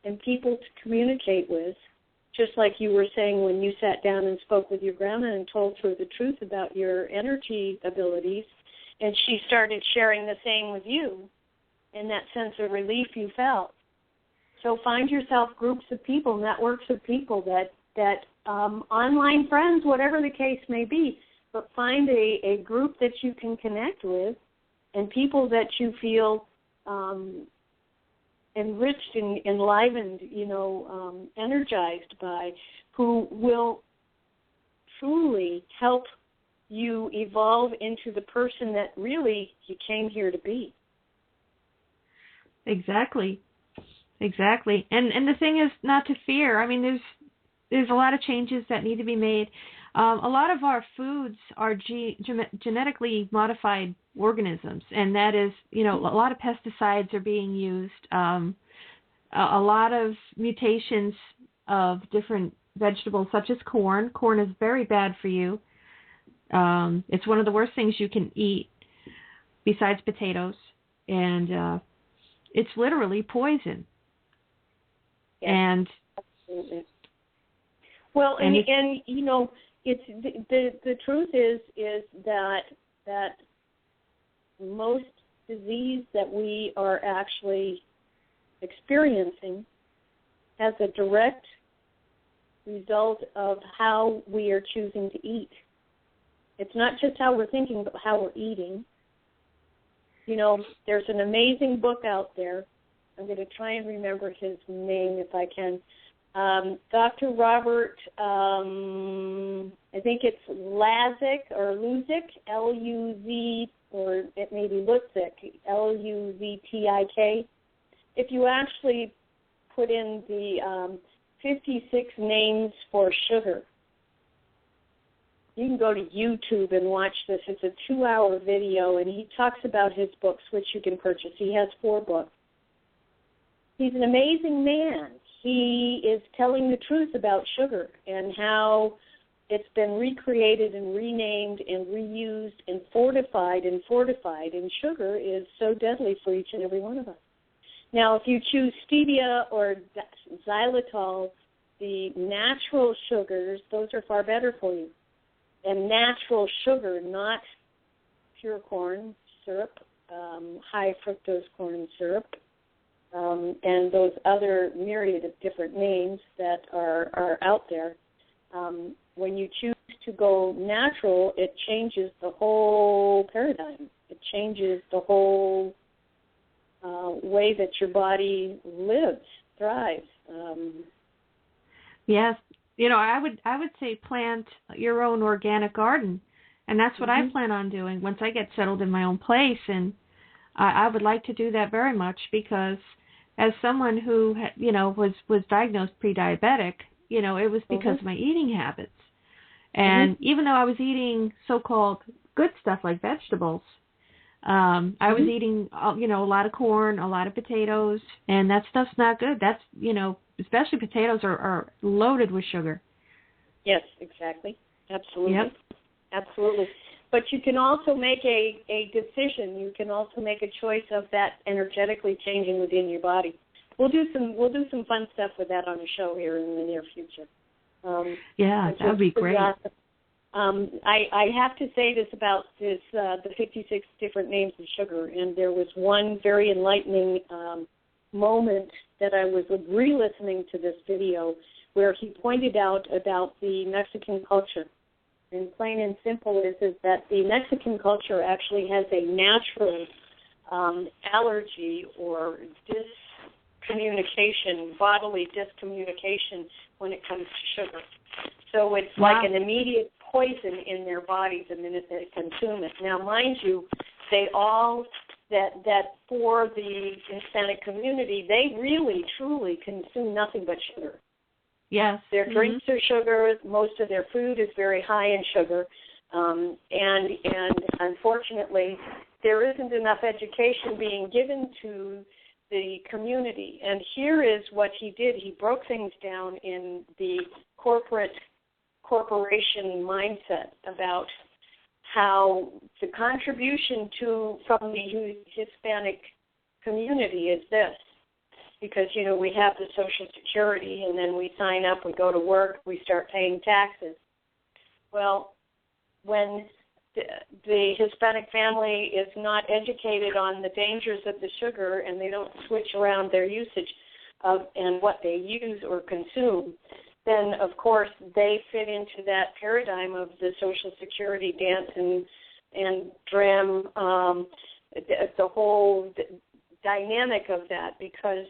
and people to communicate with just like you were saying when you sat down and spoke with your grandma and told her the truth about your energy abilities, and she started sharing the same with you, and that sense of relief you felt. So find yourself groups of people, networks of people that online friends, whatever the case may be, but find a group that you can connect with and people that you feel enriched and enlivened, energized by, who will truly help you evolve into the person that really you came here to be. Exactly. And the thing is not to fear. I mean, there's a lot of changes that need to be made. A lot of our foods are genetically modified organisms, and that is, a lot of pesticides are being used. A lot of mutations of different vegetables, such as corn. Corn is very bad for you. It's one of the worst things you can eat besides potatoes, and it's literally poison. Yes, and absolutely. Well, and it's the truth is that most disease that we are actually experiencing has a direct result of how we are choosing to eat. It's not just how we're thinking, but how we're eating. There's an amazing book out there. I'm going to try and remember his name if I can. Dr. Robert, I think it's Lazik or Luzik, L-U-Z, or it may be Lutzik, L-U-Z-T-I-K. If you actually put in the 56 names for sugar, you can go to YouTube and watch this. It's a 2-hour video, and he talks about his books, which you can purchase. He has 4 books. He's an amazing man. He is telling the truth about sugar and how it's been recreated and renamed and reused and fortified. And sugar is so deadly for each and every one of us. Now, if you choose stevia or xylitol, the natural sugars, those are far better for you. And natural sugar, not pure corn syrup, high fructose corn syrup, and those other myriad of different names that are out there. When you choose to go natural, it changes the whole paradigm. It changes the whole way that your body lives, thrives. Yes. I would say plant your own organic garden, and that's what I plan on doing once I get settled in my own place. And I would like to do that very much because as someone who, was diagnosed pre-diabetic, it was because of my eating habits. And even though I was eating so-called good stuff like vegetables, I was eating, a lot of corn, a lot of potatoes, and that stuff's not good. That's, especially potatoes are loaded with sugar. Yes, exactly. Absolutely. Yep. Absolutely. But you can also make a decision. You can also make a choice of that energetically changing within your body. We'll do some fun stuff with that on the show here in the near future. That would be great. I have to say this about the 56 different names of sugar, and there was one very enlightening moment that I was re-listening to this video where he pointed out about the Mexican culture. And plain and simple is that the Mexican culture actually has a natural allergy or discommunication, bodily discommunication when it comes to sugar. So it's like an immediate poison in their bodies the minute they consume it. Now, mind you, they all, that for the Hispanic community, they really, truly consume nothing but sugar. Yes. Their drinks are sugar. Most of their food is very high in sugar. And unfortunately, there isn't enough education being given to the community. And here is what he did. He broke things down in the corporation mindset about how the contribution from the Hispanic community is this. because, we have the Social Security, and then we sign up, we go to work, we start paying taxes. Well, when the Hispanic family is not educated on the dangers of the sugar, and they don't switch around their usage of and what they use or consume, then, of course, they fit into that paradigm of the Social Security dance and dram, the whole dynamic of that, because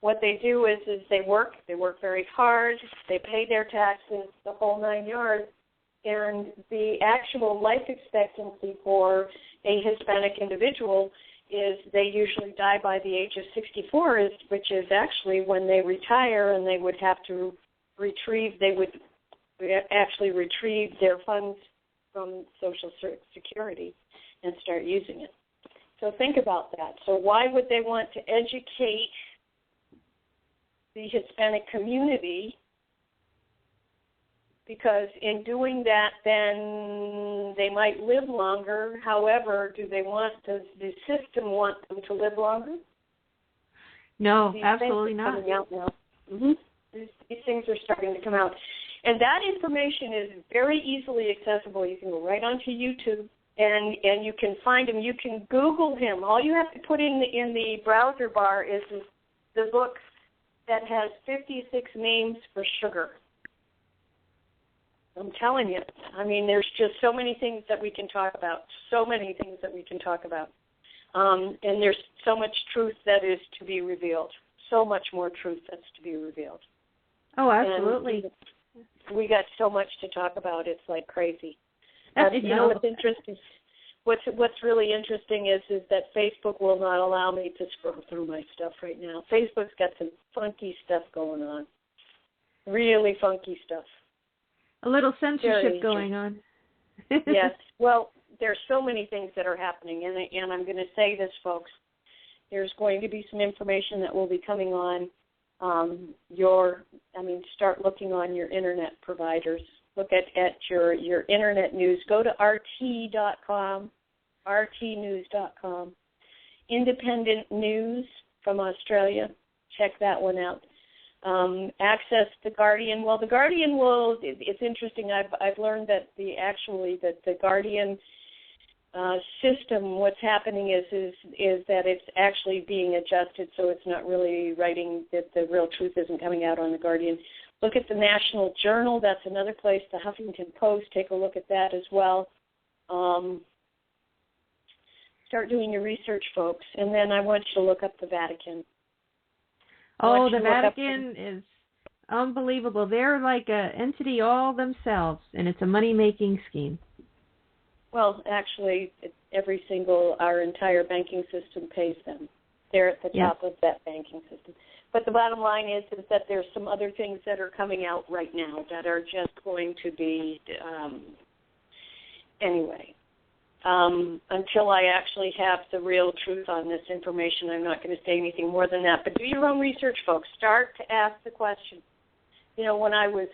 what they do is they work very hard, they pay their taxes, the whole 9 yards, and the actual life expectancy for a Hispanic individual is they usually die by the age of 64, which is actually when they retire, and they would have to retrieve their funds from Social Security and start using it. So think about that. So why would they want to educate the Hispanic community? Because in doing that, then they might live longer. However, does the system want them to live longer? No, absolutely not. Coming out now. Mm-hmm. These things are starting to come out. And that information is very easily accessible. You can go right onto YouTube, and you can find him. You can Google him. All you have to put in the browser bar is the book that has 56 names for sugar. I'm telling you. I mean, there's just so many things that we can talk about, and there's so much truth that is to be revealed, so much more truth that's to be revealed. Oh, absolutely. And we got so much to talk about. It's like crazy. What's interesting? What's really interesting is that Facebook will not allow me to scroll through my stuff right now. Facebook's got some funky stuff going on, really funky stuff. A little censorship going on. Yes. Well, there's so many things that are happening, and I'm going to say this, folks. There's going to be some information that will be coming on start looking on your internet providers. Look at your internet news. Go to RT.com, RTnews.com. Independent News from Australia. Check that one out. Access The Guardian. Well, The Guardian it's interesting. I've learned that the Guardian system, what's happening is that it's actually being adjusted, so it's not really writing that the real truth isn't coming out on The Guardian. Look at the National Journal. That's another place. The Huffington Post. Take a look at that as well. Start doing your research, folks. And then I want you to look up the Vatican. Oh, the Vatican is unbelievable. They're like an entity all themselves, and it's a money-making scheme. Well, actually, our entire banking system pays them. They're at the top of that banking system. But the bottom line is that there's some other things that are coming out right now that are just going to be, anyway. Until I actually have the real truth on this information, I'm not going to say anything more than that. But do your own research, folks. Start to ask the question. When I was,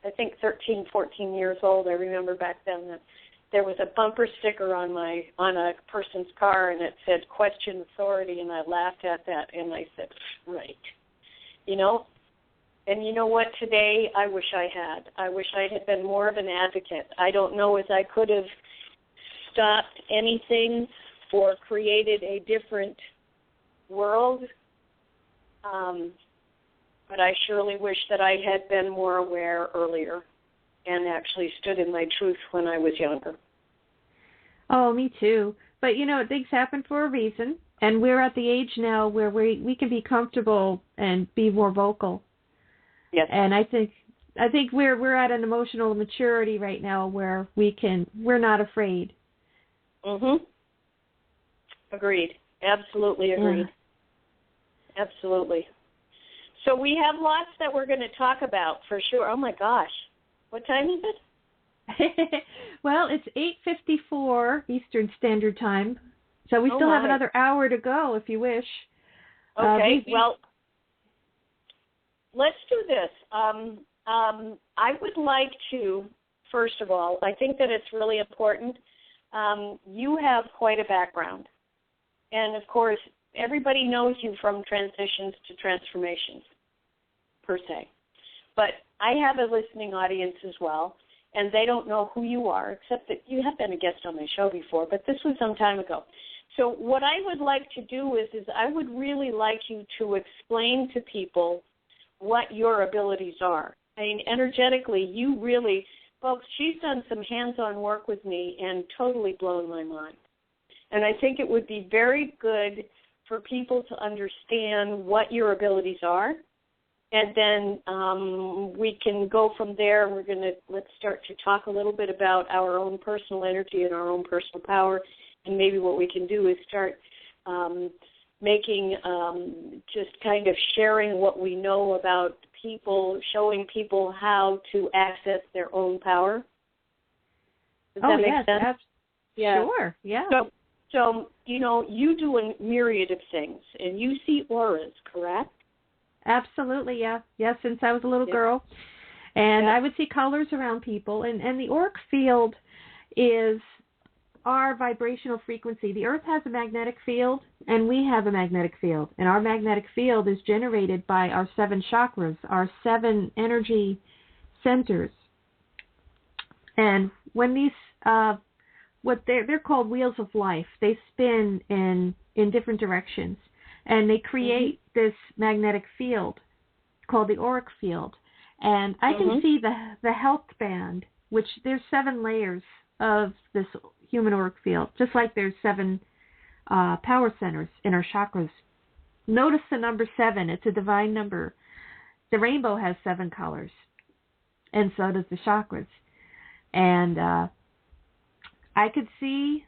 I think, 13, 14 years old, I remember back then that there was a bumper sticker on a person's car, and it said, "Question authority," and I laughed at that, and I said, right. And you know what? Today, I wish I had. I wish I had been more of an advocate. I don't know as I could have stopped anything or created a different world, but I surely wish that I had been more aware earlier and actually stood in my truth when I was younger. Oh, me too. But, things happen for a reason, and we're at the age now where we can be comfortable and be more vocal. Yes. And I think we're at an emotional maturity right now where we're not afraid. Mhm. Agreed. Absolutely agreed. Yeah. Absolutely. So we have lots that we're going to talk about for sure. Oh my gosh. What time is it? Well, it's 8:54 Eastern Standard Time. So we still have another hour to go if you wish. Okay. Well, let's do this. I would like to, first of all, I think that it's really important. You have quite a background. And, of course, everybody knows you from transitions to transformations, per se. But I have a listening audience as well, and they don't know who you are, except that you have been a guest on my show before, but this was some time ago. So what I would like to do is I would really like you to explain to people what your abilities are. I mean, energetically, you really, folks, she's done some hands-on work with me and totally blown my mind. And I think it would be very good for people to understand what your abilities are. And then we can go from there. Let's start to talk a little bit about our own personal energy and our own personal power. And maybe what we can do is start making just kind of sharing what we know about people, showing people how to access their own power. Does that make sense? Yeah. Sure, yeah. So, you do a myriad of things, and you see auras, correct? Absolutely, yeah. Yeah, since I was a little girl. And I would see colors around people. And the auric field is our vibrational frequency. The Earth has a magnetic field, and we have a magnetic field. And our magnetic field is generated by our 7 chakras, our 7 energy centers. And when these, what they're called wheels of life, they spin in different directions. And they create this magnetic field called the auric field. And I can see the health band, which there's 7 layers of this human auric field, just like there's 7 power centers in our chakras. Notice the number 7. It's a divine number. The rainbow has 7 colors, and so does the chakras. And I could see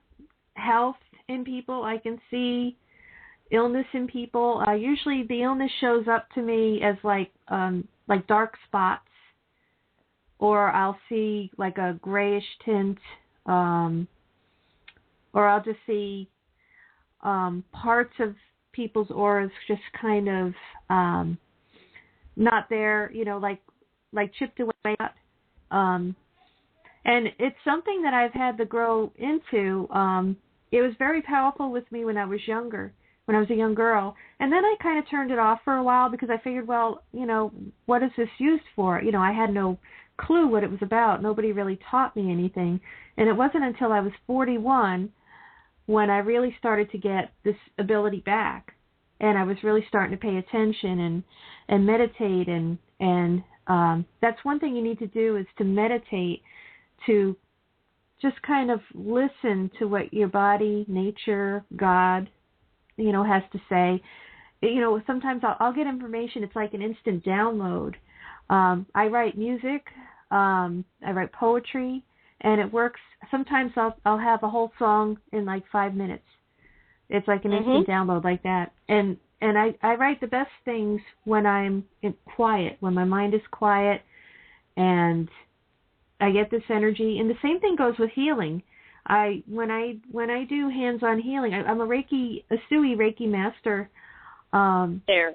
health in people. I can see illness in people. Usually the illness shows up to me as like dark spots, or I'll see like a grayish tint, or I'll just see parts of people's auras just kind of not there, like chipped away. And it's something that I've had to grow into. It was very powerful with me when I was younger, when I was a young girl. And then I kind of turned it off for a while because I figured, well, what is this used for? I had no clue what it was about. Nobody really taught me anything. And it wasn't until I was 41 when I really started to get this ability back. And I was really starting to pay attention and meditate. And that's one thing you need to do, is to meditate, to just kind of listen to what your body, nature, God, has to say. Sometimes I'll get information. It's like an instant download. I write music. I write poetry, and it works. Sometimes I'll have a whole song in like 5 minutes. It's like an instant download like that. And I write the best things when I'm quiet, when my mind is quiet, and I get this energy. And the same thing goes with healing. When I do hands-on healing, I'm a Sui Reiki master. There.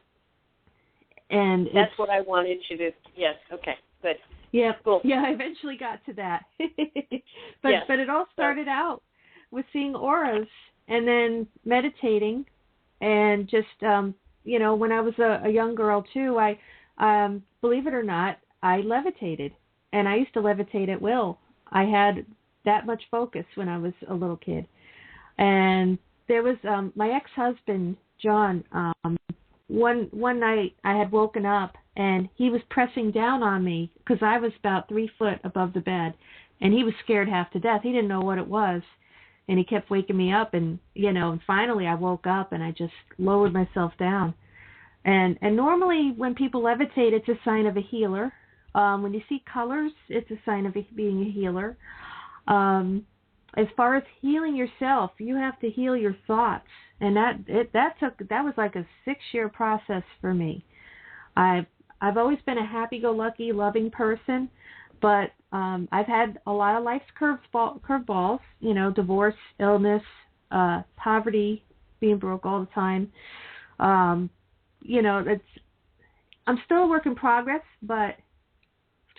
And that's what I wanted you to. Yes. Okay. Good. Yeah. Cool. Yeah. I eventually got to that. But it all started out with seeing auras and then meditating, and just when I was a young girl too, I believe it or not, I levitated, and I used to levitate at will. I had that much focus when I was a little kid. And there was my ex-husband, John. One night I had woken up, and he was pressing down on me because I was about 3 foot above the bed, and he was scared half to death. He didn't know what it was, and he kept waking me up, and and finally I woke up, and I just lowered myself down. And normally when people levitate, it's a sign of a healer. When you see colors, it's a sign of being a healer. As far as healing yourself, you have to heal your thoughts, and that was like a 6-year process for me. I've always been a happy-go-lucky, loving person, but I've had a lot of life's curveballs. Divorce, illness, poverty, being broke all the time. I'm still a work in progress, but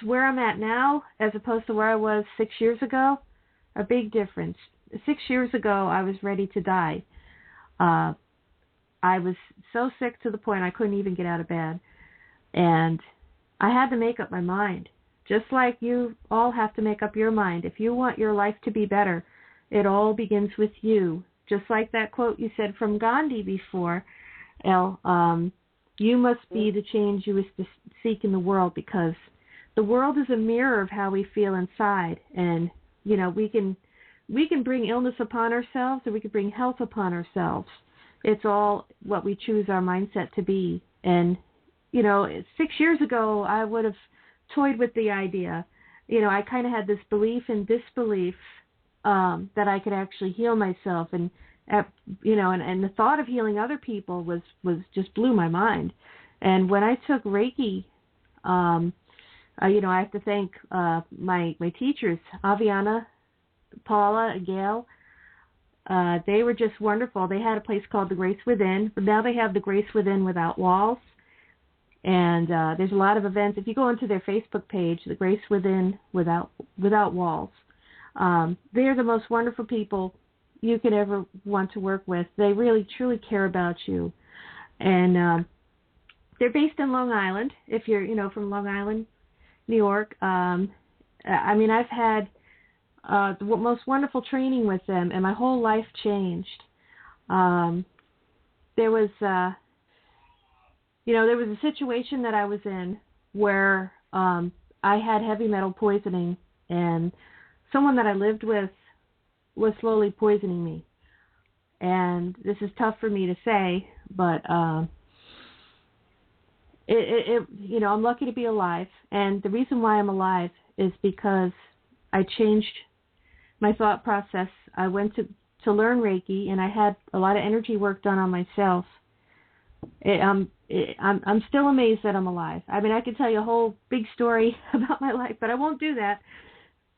to where I'm at now, as opposed to where I was 6 years ago, a big difference. 6 years ago, I was ready to die. I I was so sick to the point I couldn't even get out of bed. And I had to make up my mind, just like you all have to make up your mind. If you want your life to be better, it all begins with you. Just like that quote you said from Gandhi before, Elle, you must be the change you wish to seek in the world, because the world is a mirror of how we feel inside. And, you know, we can bring illness upon ourselves, or we can bring health upon ourselves. It's all what we choose our mindset to be. And, you know, 6 years ago, I would have toyed with the idea. You know, I kind of had this belief and disbelief that I could actually heal myself. And, you know, and the thought of healing other people was just blew my mind. And when I took Reiki, you know, I have to thank my teachers, Aviana, Paula, and Gail. They were just wonderful. They had a place called The Grace Within, but now they have The Grace Within Without Walls. And there's a lot of events. If you go onto their Facebook page, The Grace Within Without Walls, they're the most wonderful people you could ever want to work with. They really, truly care about you. And they're based in Long Island, if you're, you know, from Long Island, New York. I mean, I've had the most wonderful training with them, and my whole life changed. There was, you know, there was a situation that I was in where I had heavy metal poisoning, and someone that I lived with was slowly poisoning me. And this is tough for me to say, but you know, I'm lucky to be alive. And the reason why I'm alive is because I changed my thought process. I went to learn Reiki, and I had a lot of energy work done on myself. I'm still amazed that I'm alive. I mean, I could tell you a whole big story about my life, but I won't do that.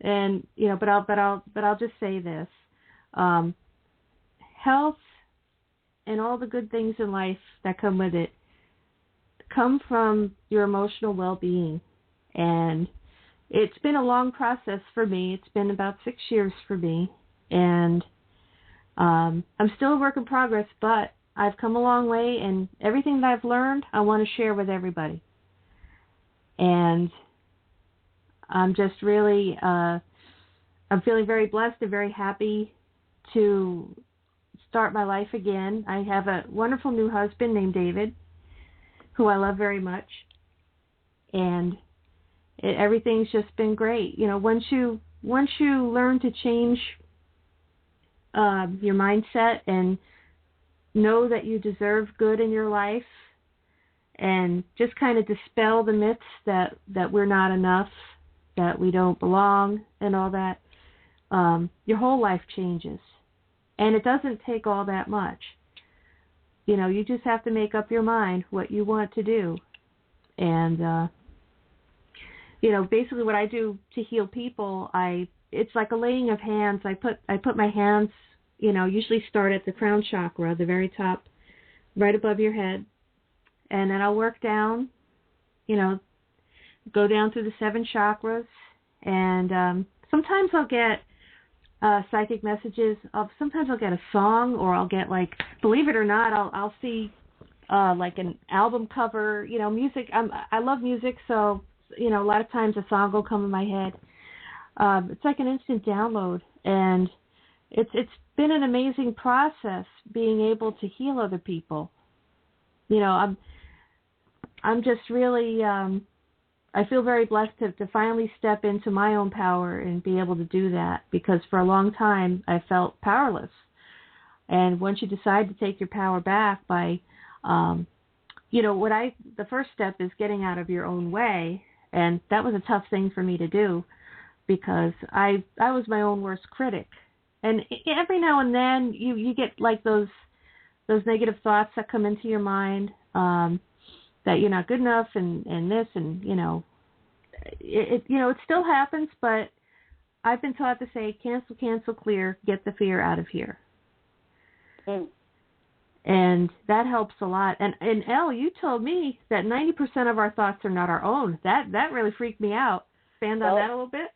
And you know, but I'll just say this: health and all the good things in life that come with it come from your emotional well-being. And it's been a long process for me. It's been about 6 years for me, and I'm still a work in progress, but I've come a long way, and everything that I've learned, I want to share with everybody. And I'm just really, I'm feeling very blessed and very happy to start my life again. I have a wonderful new husband named David, who I love very much. And everything's just been great. You know, once you learn to change your mindset and know that you deserve good in your life, and just kind of dispel the myths that we're not enough, that we don't belong, and all that, your whole life changes. And it doesn't take all that much. You know, you just have to make up your mind what you want to do. And, you know, basically what I do to heal people, it's like a laying of hands. I put my hands, you know, usually start at the crown chakra, the very top, right above your head. And then I'll work down, you know, go down through the 7 chakras. And sometimes I'll get psychic messages. Sometimes I'll get a song, or I'll get, like, believe it or not, I'll see like an album cover, you know, music. I love music, so, you know, a lot of times a song will come in my head. It's like an instant download, and it's been an amazing process being able to heal other people. You know, I'm just really, I feel very blessed to finally step into my own power and be able to do that, because for a long time I felt powerless. And once you decide to take your power back by, you know, the first step is getting out of your own way. And that was a tough thing for me to do, because I was my own worst critic. And every now and then you get like those negative thoughts that come into your mind, that you're not good enough and this, and, you know, it still happens, but I've been taught to say, cancel, clear, get the fear out of here. Mm. And that helps a lot. And Elle, you told me that 90% of our thoughts are not our own. That really freaked me out. Expand on that a little bit?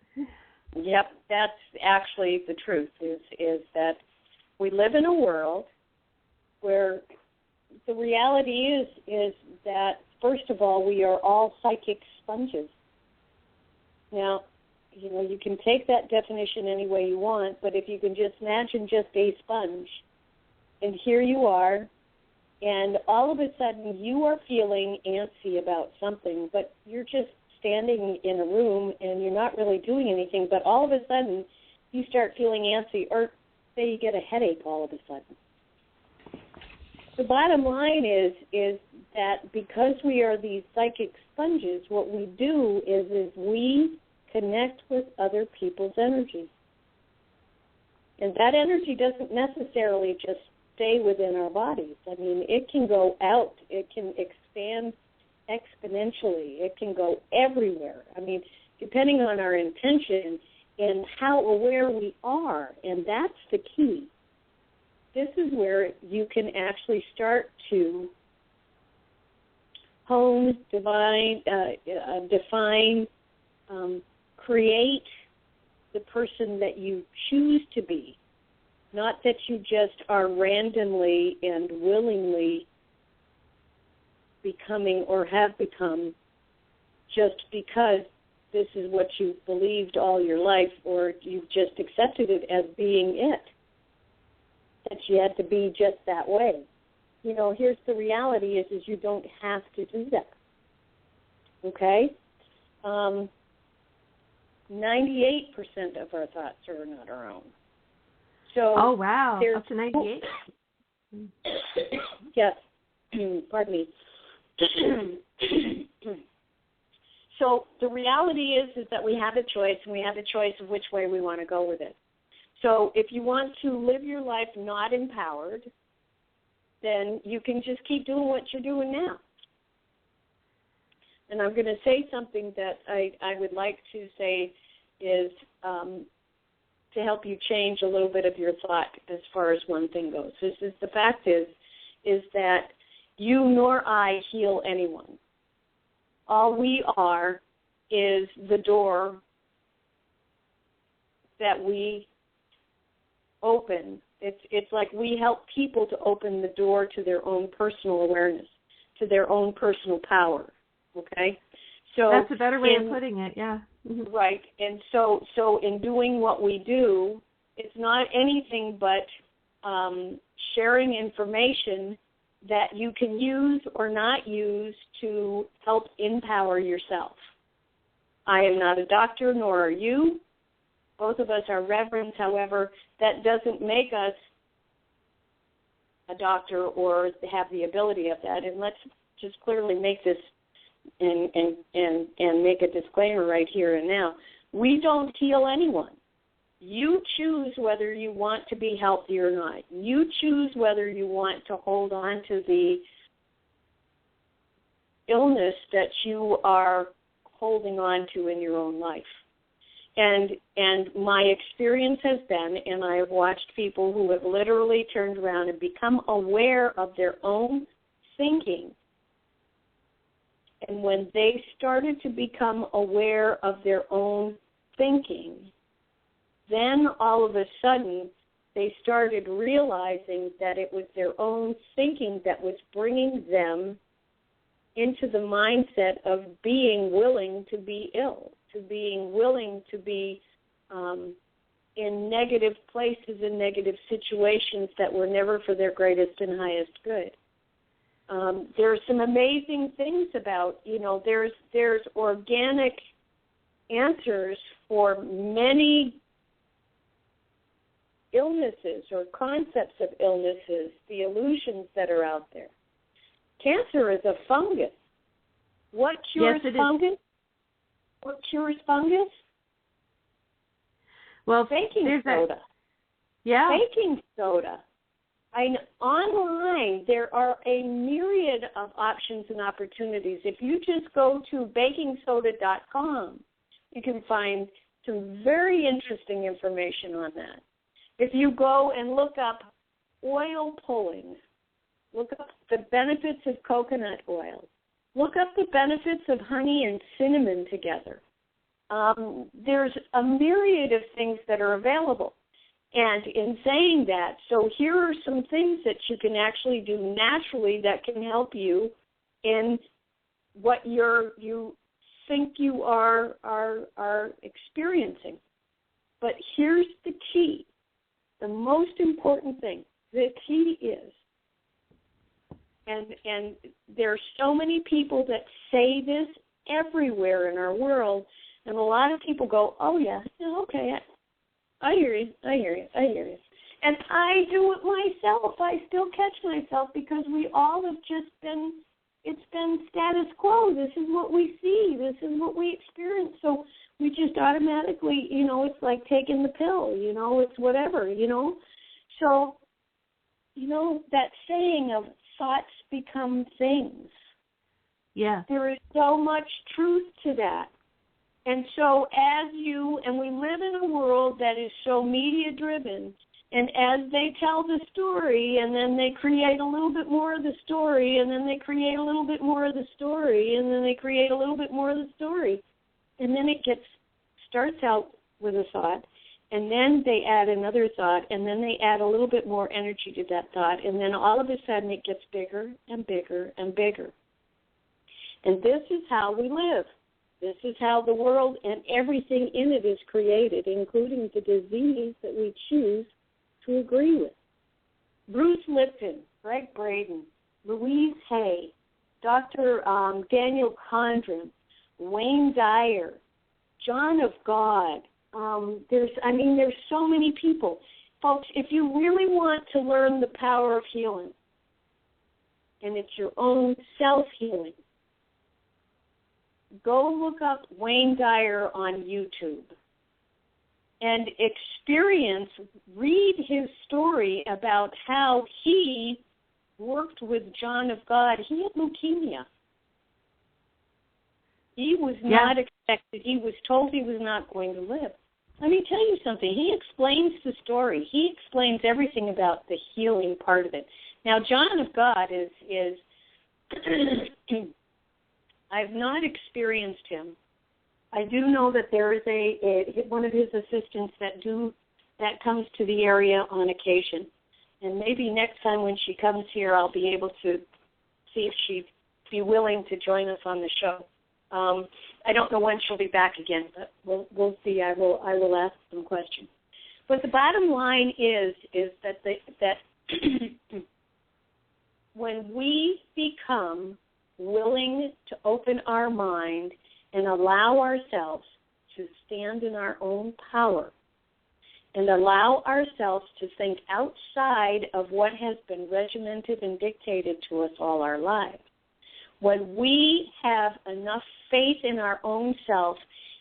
Yep, that's actually the truth, is that we live in a world where the reality is that, first of all, we are all psychic sponges. Now, you can take that definition any way you want, but if you can just imagine just a sponge, and here you are, and all of a sudden you are feeling antsy about something, but you're just standing in a room and you're not really doing anything, but all of a sudden you start feeling antsy, or say you get a headache all of a sudden. The bottom line is that because we are these psychic sponges, what we do is we connect with other people's energy. And that energy doesn't necessarily just stay within our bodies. I mean, it can go out. It can expand exponentially. It can go everywhere. I mean, depending on our intention and how aware we are, and that's the key. This is where you can actually start to hone, define, create the person that you choose to be, not that you just are randomly and willingly becoming or have become just because this is what you've believed all your life, or you've just accepted it as being it, that you had to be just that way. Here's the reality is you don't have to do that. Okay? 98% of our thoughts are not our own. So oh, wow. Up to 98? Yes. Pardon me. So the reality is that we have a choice, and we have a choice of which way we want to go with it. So if you want to live your life not empowered, then you can just keep doing what you're doing now. And I'm going to say something that I would like to say is to help you change a little bit of your thought as far as one thing goes. The fact is that you nor I heal anyone. All we are is the door that we open. It's like we help people to open the door to their own personal awareness, to their own personal power. Okay? So that's a better way of putting it, yeah. Mm-hmm. Right. And so in doing what we do, it's not anything but sharing information that you can use or not use to help empower yourself. I am not a doctor, nor are you. Both of us are reverends. However, that doesn't make us a doctor or have the ability of that. And let's just clearly make this and make a disclaimer right here and now. We don't heal anyone. You choose whether you want to be healthy or not. You choose whether you want to hold on to the illness that you are holding on to in your own life. And my experience has been, and I have watched people who have literally turned around and become aware of their own thinking. And when they started to become aware of their own thinking, then all of a sudden they started realizing that it was their own thinking that was bringing them into the mindset of being willing to be ill, to being willing to be in negative places and negative situations that were never for their greatest and highest good. There are some amazing things about, there's organic answers for many illnesses or concepts of illnesses, the illusions that are out there. Cancer is a fungus. What cures fungus? What cures fungus? Well, baking soda. Yeah. Baking soda. Online, there are a myriad of options and opportunities. If you just go to bakingsoda.com, you can find some very interesting information on that. If you go and look up oil pulling, look up the benefits of coconut oil, look up the benefits of honey and cinnamon together. There's a myriad of things that are available. And in saying that, so here are some things that you can actually do naturally that can help you in what you think you are experiencing. But here's the key, the most important thing. The key is, and there are so many people that say this everywhere in our world, and a lot of people go, oh, yeah, okay, I hear you. And I do it myself. I still catch myself because we all have just been, it's been status quo. This is what we see. This is what we experience. So we just automatically, it's like taking the pill, it's whatever, So, that saying of thoughts become things. Yeah. There is so much truth to that. And so and we live in a world that is so media-driven, and as they tell the story, and then they create a little bit more of the story, and then they create a little bit more of the story, and then they create a little bit more of the story, and then it starts out with a thought, and then they add another thought, and then they add a little bit more energy to that thought, and then all of a sudden it gets bigger and bigger and bigger. And this is how we live. This is how the world and everything in it is created, including the disease that we choose to agree with. Bruce Lipton, Greg Braden, Louise Hay, Dr. Daniel Condren, Wayne Dyer, John of God. There's so many people. Folks, if you really want to learn the power of healing, and it's your own self-healing, go look up Wayne Dyer on YouTube and read his story about how he worked with John of God. He had leukemia. He was not expected. He was told he was not going to live. Let me tell you something. He explains the story. He explains everything about the healing part of it. Now, John of God is I've not experienced him. I do know that there is one of his assistants that comes to the area on occasion. And maybe next time when she comes here, I'll be able to see if she'd be willing to join us on the show. I don't know when she'll be back again, but we'll see. I will ask some questions. But the bottom line is that when we become willing to open our mind and allow ourselves to stand in our own power and allow ourselves to think outside of what has been regimented and dictated to us all our lives, when we have enough faith in our own self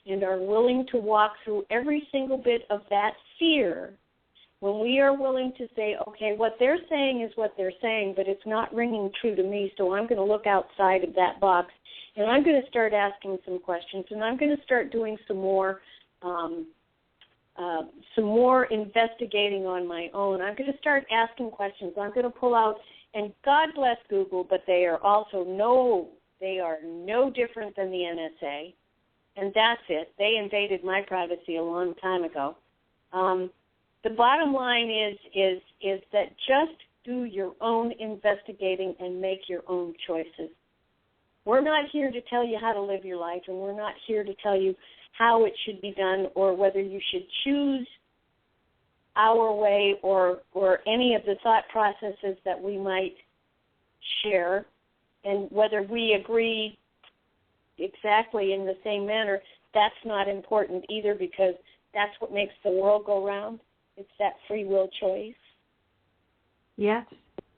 and are willing to walk through every single bit of that fear, when we are willing to say, okay, what they're saying is what they're saying, but it's not ringing true to me, so I'm going to look outside of that box, and I'm going to start asking some questions, and I'm going to start doing some more investigating on my own. I'm going to start asking questions. I'm going to pull out, and God bless Google, but they are no different than the NSA, and that's it. They invaded my privacy a long time ago. The bottom line is that just do your own investigating and make your own choices. We're not here to tell you how to live your life, and we're not here to tell you how it should be done or whether you should choose our way or any of the thought processes that we might share, and whether we agree exactly in the same manner. That's not important either, because that's what makes the world go round. It's that free will choice. Yes.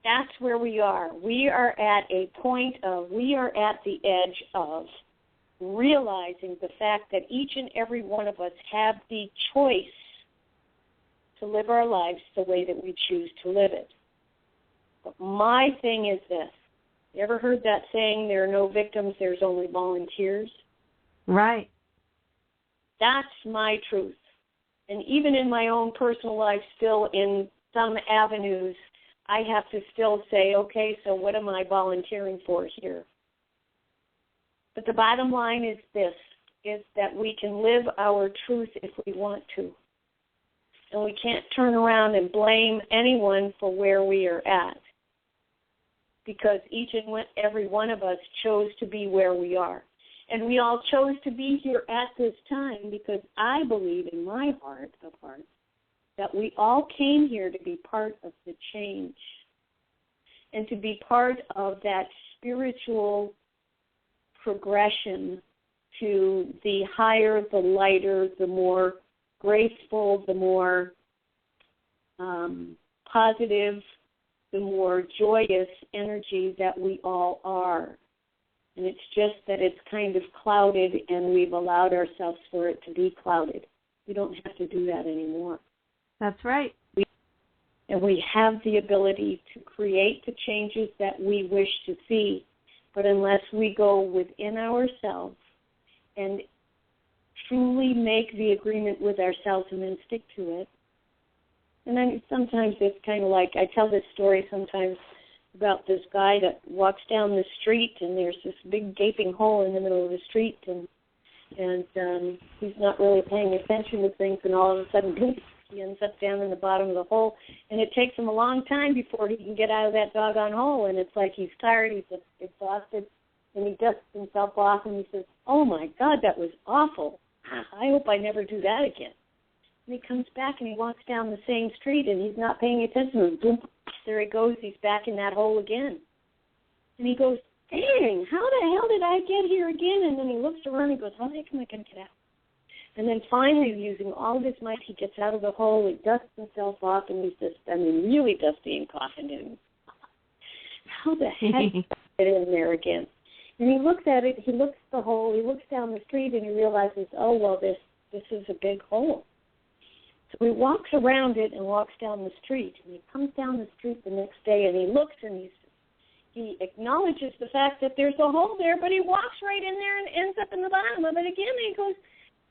That's where we are. We are at the edge of realizing the fact that each and every one of us have the choice to live our lives the way that we choose to live it. But my thing is this. You ever heard that saying, there are no victims, there's only volunteers? Right. That's my truth. And even in my own personal life, still in some avenues, I have to still say, okay, so what am I volunteering for here? But the bottom line is this, is that we can live our truth if we want to. And we can't turn around and blame anyone for where we are at, because each and every one of us chose to be where we are. And we all chose to be here at this time because I believe in my heart of hearts that we all came here to be part of the change and to be part of that spiritual progression to the higher, the lighter, the more graceful, the more positive, the more joyous energy that we all are. And it's just that it's kind of clouded, and we've allowed ourselves for it to be clouded. We don't have to do that anymore. That's right. And we have the ability to create the changes that we wish to see. But unless we go within ourselves and truly make the agreement with ourselves and then stick to it. And then sometimes it's kind of like, I tell this story sometimes about this guy that walks down the street, and there's this big gaping hole in the middle of the street, and he's not really paying attention to things, and all of a sudden, boom, he ends up down in the bottom of the hole, and it takes him a long time before he can get out of that doggone hole, and it's like he's tired, he's exhausted, and he dusts himself off, and he says, oh, my God, that was awful. I hope I never do that again. And he comes back, and he walks down the same street, and he's not paying attention, and boom, there he goes, he's back in that hole again. And he goes, dang, how the hell did I get here again? And then he looks around and goes, how the heck am I going to get out? And then finally, using all of his might, he gets out of the hole, he dusts himself off, and he's just, really dusty and coughing. And how the heck did I get in there again? And he looks at it, he looks at the hole, he looks down the street, and he realizes, oh, well, this is a big hole. So he walks around it and walks down the street. And he comes down the street the next day, and he looks, and he acknowledges the fact that there's a hole there, but he walks right in there and ends up in the bottom of it again. And he goes,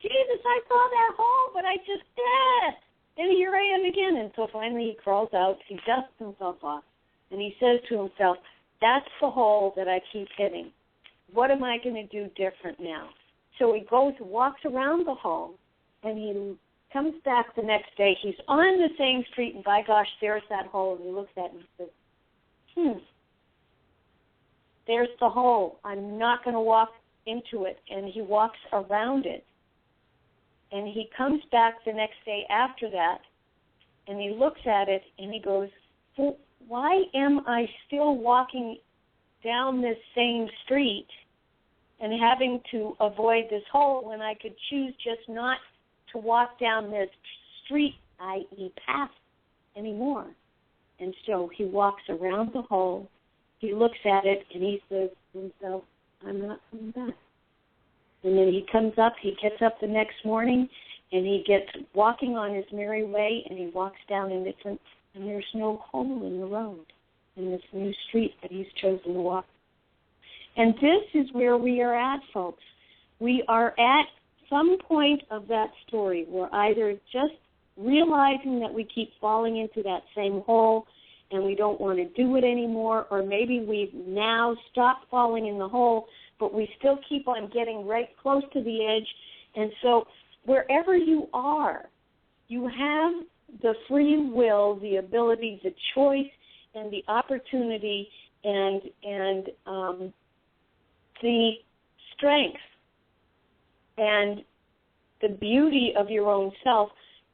Jesus, I saw that hole, but I just did. And here I am again. And so finally he crawls out, he dusts himself off, and he says to himself, that's the hole that I keep hitting. What am I going to do different now? So he goes, walks around the hole, and he comes back the next day. He's on the same street, and by gosh, there's that hole. And he looks at it and says, there's the hole. I'm not going to walk into it. And he walks around it. And he comes back the next day after that, and he looks at it, and he goes, well, why am I still walking down this same street and having to avoid this hole when I could choose just not to walk down this street, i.e. path, anymore? And so he walks around the hole, he looks at it, and he says to himself, I'm not coming back. And then he comes up, he gets up the next morning, and he gets walking on his merry way, and he walks down and there's no hole in the road in this new street that he's chosen to walk. And this is where we are at, folks. We are at some point of that story. We're either just realizing that we keep falling into that same hole and we don't want to do it anymore, or maybe we've now stopped falling in the hole, but we still keep on getting right close to the edge. And so wherever you are, you have the free will, the ability, the choice, and the opportunity, and the strength and the beauty of your own self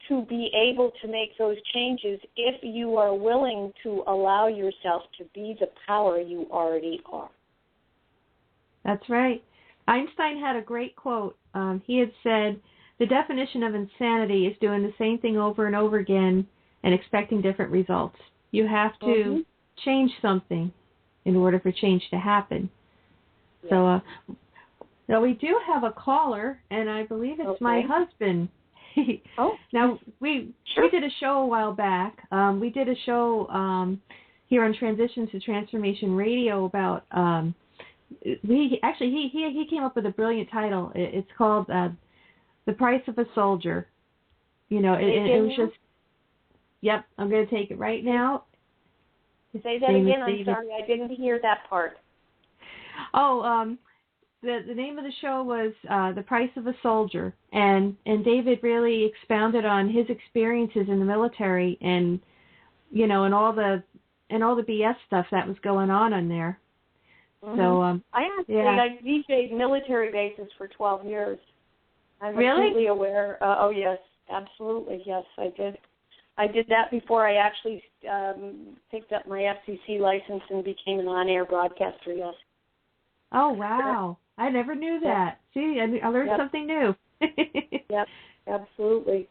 to be able to make those changes if you are willing to allow yourself to be the power you already are. That's right. Einstein had a great quote. He had said, the definition of insanity is doing the same thing over and over again and expecting different results. You have to change something in order for change to happen. Yeah. So now we do have a caller, and I believe it's my husband. Now, we did a show a while back. We did a show here on Transitions to Transformation Radio about he came up with a brilliant title. It's called The Price of a Soldier. You know, it was just, yep, I'm going to take it right now. Say that again, I'm sorry, I didn't hear that part. the name of the show was The Price of a Soldier, and David really expounded on his experiences in the military, and and all the BS stuff that was going on in there. Mm-hmm. So I DJ'd military bases for 12 years. I'm completely aware. Oh yes, absolutely, yes, I did. I did that before I actually picked up my FCC license and became an on-air broadcaster. Yes. Oh wow! I never knew that. See, I learned something new. Yep, absolutely.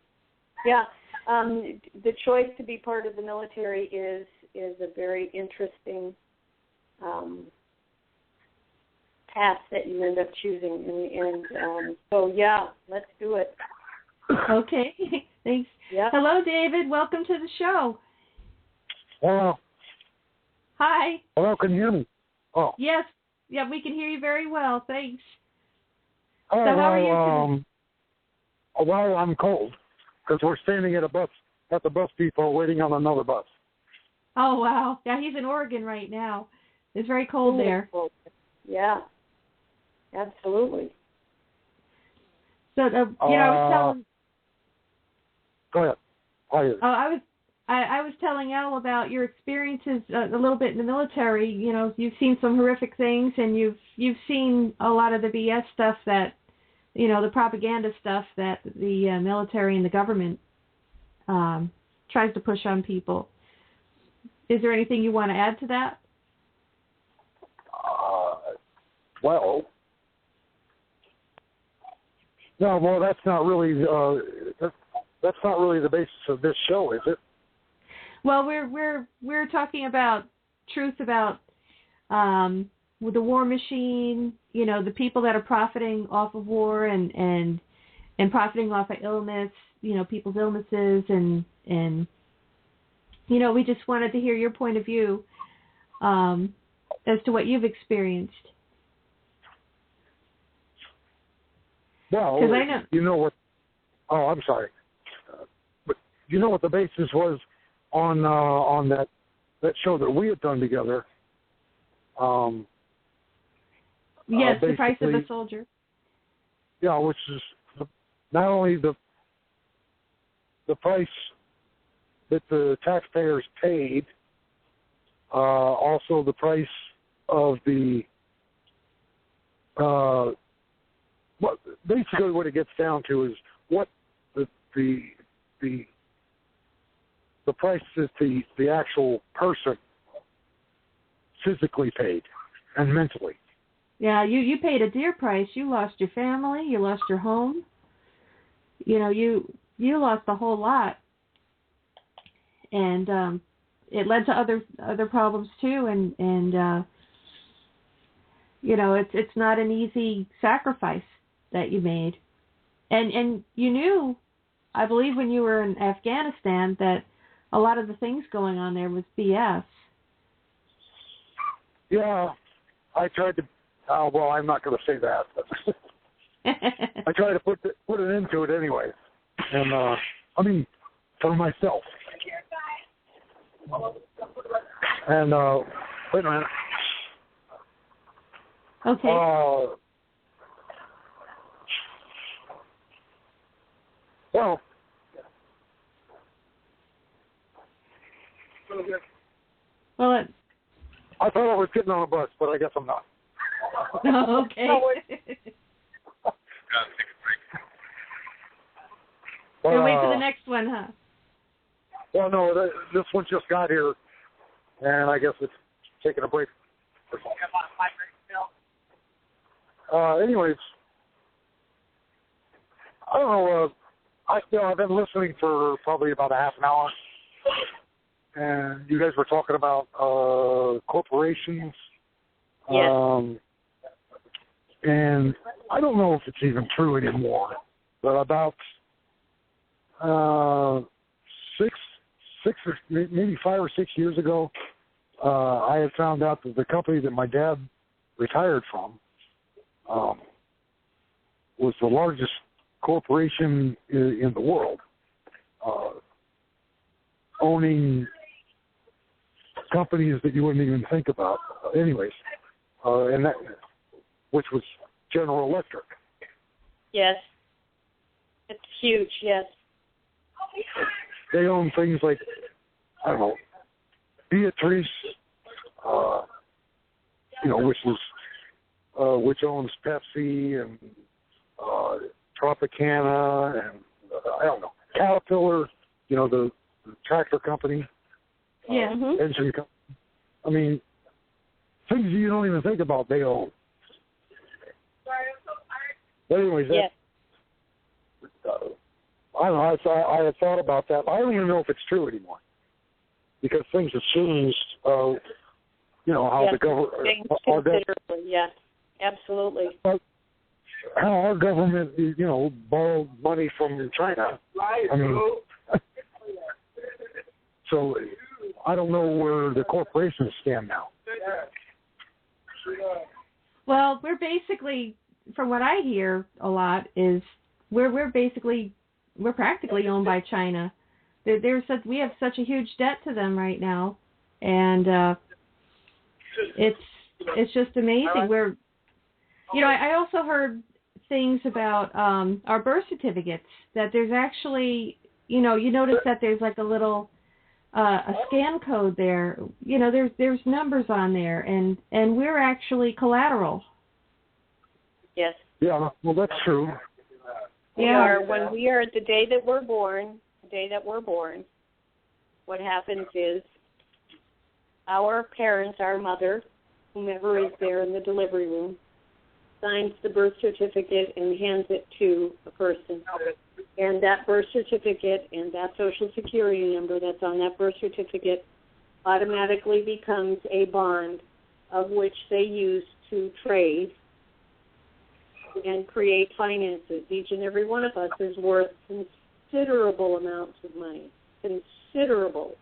Yeah, the choice to be part of the military is a very interesting path that you end up choosing, and so yeah, let's do it. Okay, thanks. Yep. Hello, David. Welcome to the show. Hello. Hi. Hello, can you hear me? Oh. Yes. Yeah, we can hear you very well. Thanks. Oh, so how are you today? Well, I'm cold because we're standing at the bus depot waiting on another bus. Oh, wow. Yeah, he's in Oregon right now. It's very cold there. Yeah, absolutely. So, I was telling... Go ahead. I was telling Al about your experiences a little bit in the military. You've seen some horrific things, and you've seen a lot of the BS stuff that, the propaganda stuff that the military and the government tries to push on people. Is there anything you want to add to that? Well, no. Well, that's not really that's not really the basis of this show, is it? Well, we're talking about truth about with the war machine. The people that are profiting off of war and profiting off of illness. People's illnesses and we just wanted to hear your point of view as to what you've experienced. Well, I know. You know what? Oh, I'm sorry. But you know what the basis was on that show that we had done together. Yes, The Price of a Soldier. Yeah, which is not only the price that the taxpayers paid, also the price of the basically what it gets down to is what the price that the actual person physically paid and mentally. Yeah, you paid a dear price. You lost your family. You lost your home. You lost a whole lot, and it led to other problems too. And it's not an easy sacrifice that you made, and you knew, I believe, when you were in Afghanistan that a lot of the things going on there was BS. Yeah, I tried to. Well, I'm not going to say that. But I tried to put an end to it anyway, and for myself. And wait a minute. Okay. Well. Well, I thought I was getting on a bus, but I guess I'm not. Oh, okay. Well, wait for the next one, huh? Well, no, this one just got here, and I guess it's taking a break. Anyways, I don't know. I've been listening for probably about a half an hour, and you guys were talking about corporations. Yes. And I don't know if it's even true anymore, but about 6 or maybe 5 or 6 years ago, I had found out that the company that my dad retired from was the largest corporation in the world, owning companies that you wouldn't even think about. Anyways, and that, which was General Electric. Yes. It's huge, yes. They own things like, I don't know, Beatrice, which owns Pepsi and Tropicana and, I don't know, Caterpillar, the tractor company, engine company. I mean, things you don't even think about, they own. But anyways, I don't know, I had thought about that. I don't even know if it's true anymore because things have changed, how the government... Yes, absolutely. How our government, borrowed money from China. I mean, so I don't know where the corporations stand now. Well, we're basically, from what I hear a lot, is we're practically owned by China. We have such a huge debt to them right now, and it's just amazing. I also heard things about our birth certificates, that there's actually, you notice that there's like a little a scan code there. There's numbers on there, and we're actually collateral. Yes. Yeah, well, that's true. When we are the day that we're born, what happens is our parents, our mother, whomever is there in the delivery room, signs the birth certificate and hands it to a person. And that birth certificate and that Social Security number that's on that birth certificate automatically becomes a bond of which they use to trade and create finances. Each and every one of us is worth considerable amounts of money, considerable.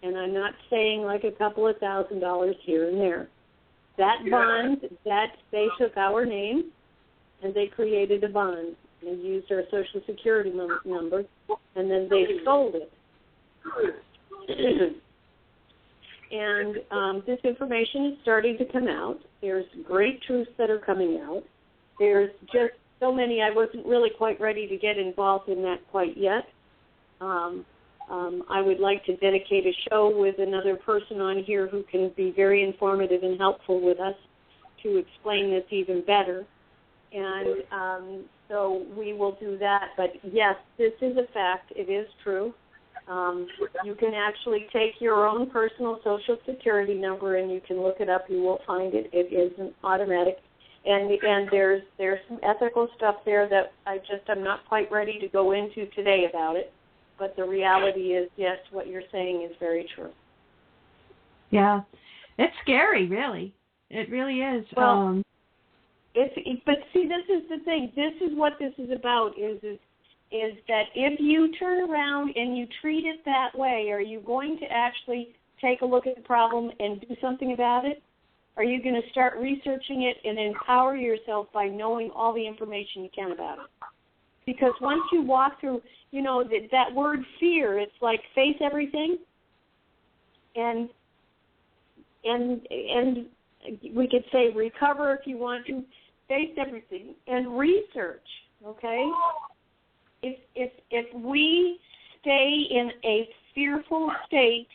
And I'm not saying like a couple of $1,000s here and there. That bond, they took our name and they created a bond. They used our Social Security number, and then they sold it. And this information is starting to come out. There's great truths that are coming out. There's just so many. I wasn't really quite ready to get involved in that quite yet. I would like to dedicate a show with another person on here who can be very informative and helpful with us to explain this even better. And so we will do that. But, yes, this is a fact. It is true. You can actually take your own personal Social Security number and you can look it up. You will find it. It isn't automatic. And there's some ethical stuff there that I'm not quite ready to go into today about it. But the reality is, yes, what you're saying is very true. Yeah. It's scary, really. It really is. Well, but see, this is the thing. This is what this is about, is that if you turn around and you treat it that way, are you going to actually take a look at the problem and do something about it? Are you going to start researching it and empower yourself by knowing all the information you can about it? Because once you walk through, that word fear, it's like face everything, and we could say recover if you want to, face everything and research. Okay, if we stay in a fearful state,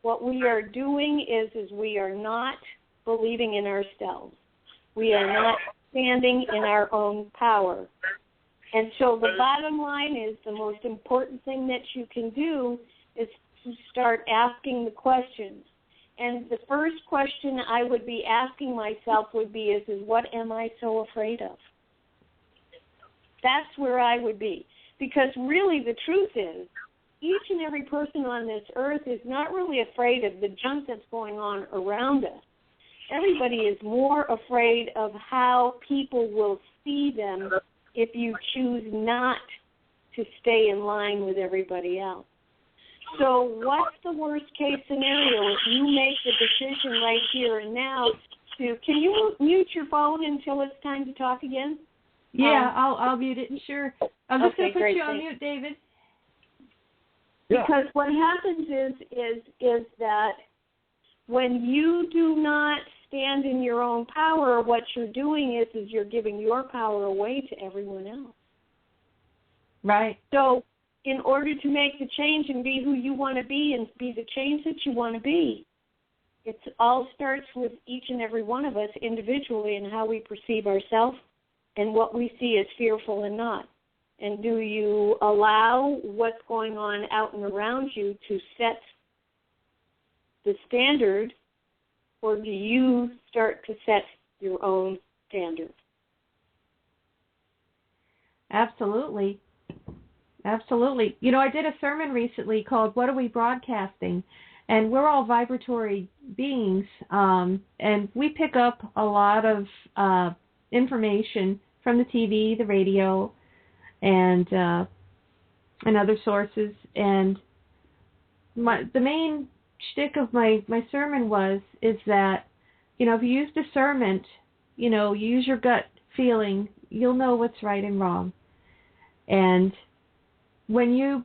what we are doing is we are not believing in ourselves. We are not standing in our own power. And so the bottom line is the most important thing that you can do is to start asking the questions. And the first question I would be asking myself would be is what am I so afraid of? That's where I would be. Because really the truth is each and every person on this earth is not really afraid of the junk that's going on around us. Everybody is more afraid of how people will see them if you choose not to stay in line with everybody else. So what's the worst case scenario if you make the decision right here and now to, can you mute your phone until it's time to talk again? Yeah, I'll mute it, sure. I'm just going to put you on mute, David. Yeah. Because what happens is that when you do not stand in your own power, what you're doing is you're giving your power away to everyone else. Right. So in order to make the change and be who you want to be and be the change that you want to be, it all starts with each and every one of us individually and how we perceive ourselves and what we see as fearful and not. And do you allow what's going on out and around you to set the standard, or do you start to set your own standard? Absolutely. Absolutely. You know, I did a sermon recently called What Are We Broadcasting? And we're all vibratory beings, and we pick up a lot of information from the TV, the radio, and other sources. And the main shtick of my sermon is that, you know, if you use discernment, you know, you use your gut feeling, you'll know what's right and wrong. And when you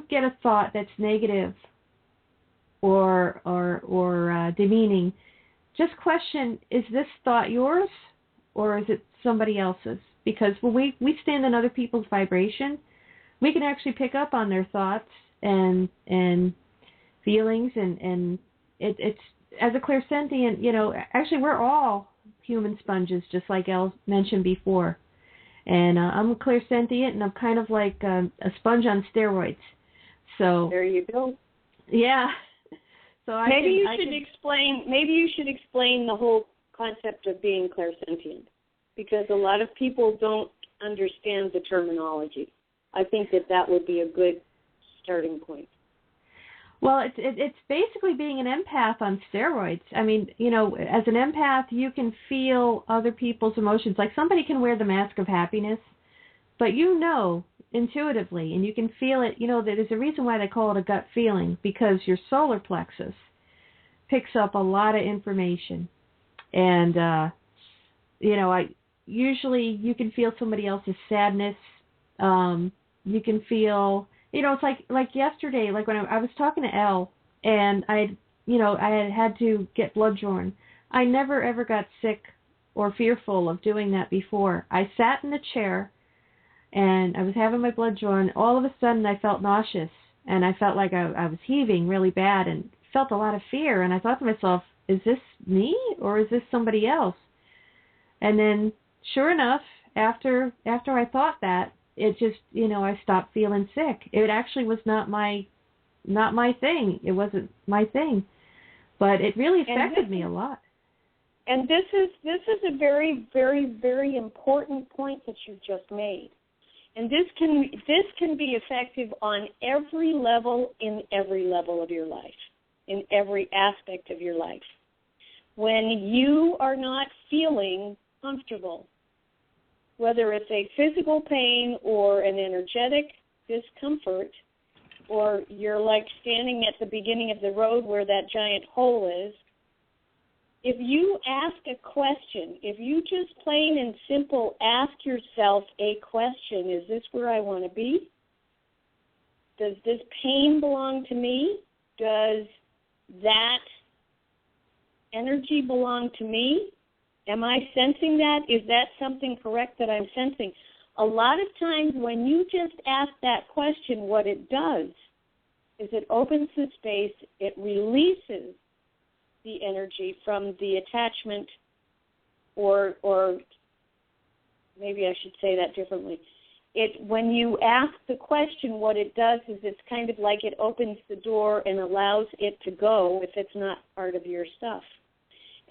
get a thought that's negative or demeaning, just question, is this thought yours or is it somebody else's? Because when we stand in other people's vibration, we can actually pick up on their thoughts and feelings, and it's, as a clairsentient, you know, actually we're all human sponges, just like Elle mentioned before. And I'm a clairsentient, and I'm kind of like a sponge on steroids. So there you go. Yeah. So maybe you should explain the whole concept of being clairsentient, because a lot of people don't understand the terminology. I think that would be a good starting point. Well, it's basically being an empath on steroids. I mean, you know, as an empath, you can feel other people's emotions. Like somebody can wear the mask of happiness, but you know intuitively, and you can feel it. You know, there's a reason why they call it a gut feeling, because your solar plexus picks up a lot of information. And, you know, usually you can feel somebody else's sadness. You can feel... You know, it's like yesterday, like when I was talking to Elle, and I had to get blood drawn. I never ever got sick or fearful of doing that before. I sat in the chair, and I was having my blood drawn. All of a sudden, I felt nauseous, and I felt like I was heaving really bad, and felt a lot of fear. And I thought to myself, is this me or is this somebody else? And then, sure enough, after I thought that, it just, you know, I stopped feeling sick. It actually was not my thing. It wasn't my thing, but it really affected me a lot. And this is a very, very, very important point that you just made. And this can be effective on every level, in every level of your life, in every aspect of your life. When you are not feeling comfortable, whether it's a physical pain or an energetic discomfort, or you're like standing at the beginning of the road where that giant hole is, if you ask a question, if you just plain and simple ask yourself a question, is this where I want to be? Does this pain belong to me? Does that energy belong to me? Am I sensing that? Is that something correct that I'm sensing? A lot of times when you just ask that question, what it does is it opens the space, it releases the energy from the attachment, or maybe I should say that differently. When you ask the question, what it does is it's kind of like it opens the door and allows it to go if it's not part of your stuff.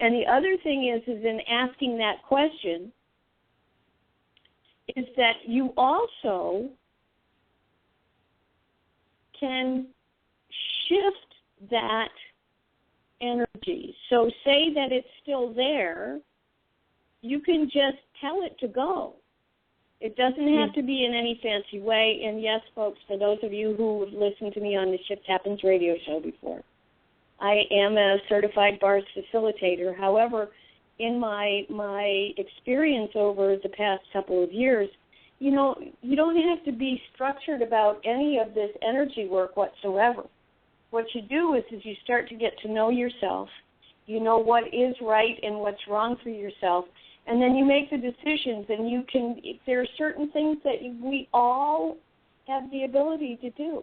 And the other thing is in asking that question is that you also can shift that energy. So say that it's still there, you can just tell it to go. It doesn't have to be in any fancy way. And yes, folks, for those of you who have listened to me on the Shift Happens radio show before, I am a certified bars facilitator. However, in my experience over the past couple of years, you know, you don't have to be structured about any of this energy work whatsoever. What you do is you start to get to know yourself, You know what is right and what's wrong for yourself. And then you make the decisions, and you can, there are certain things that we all have the ability to do.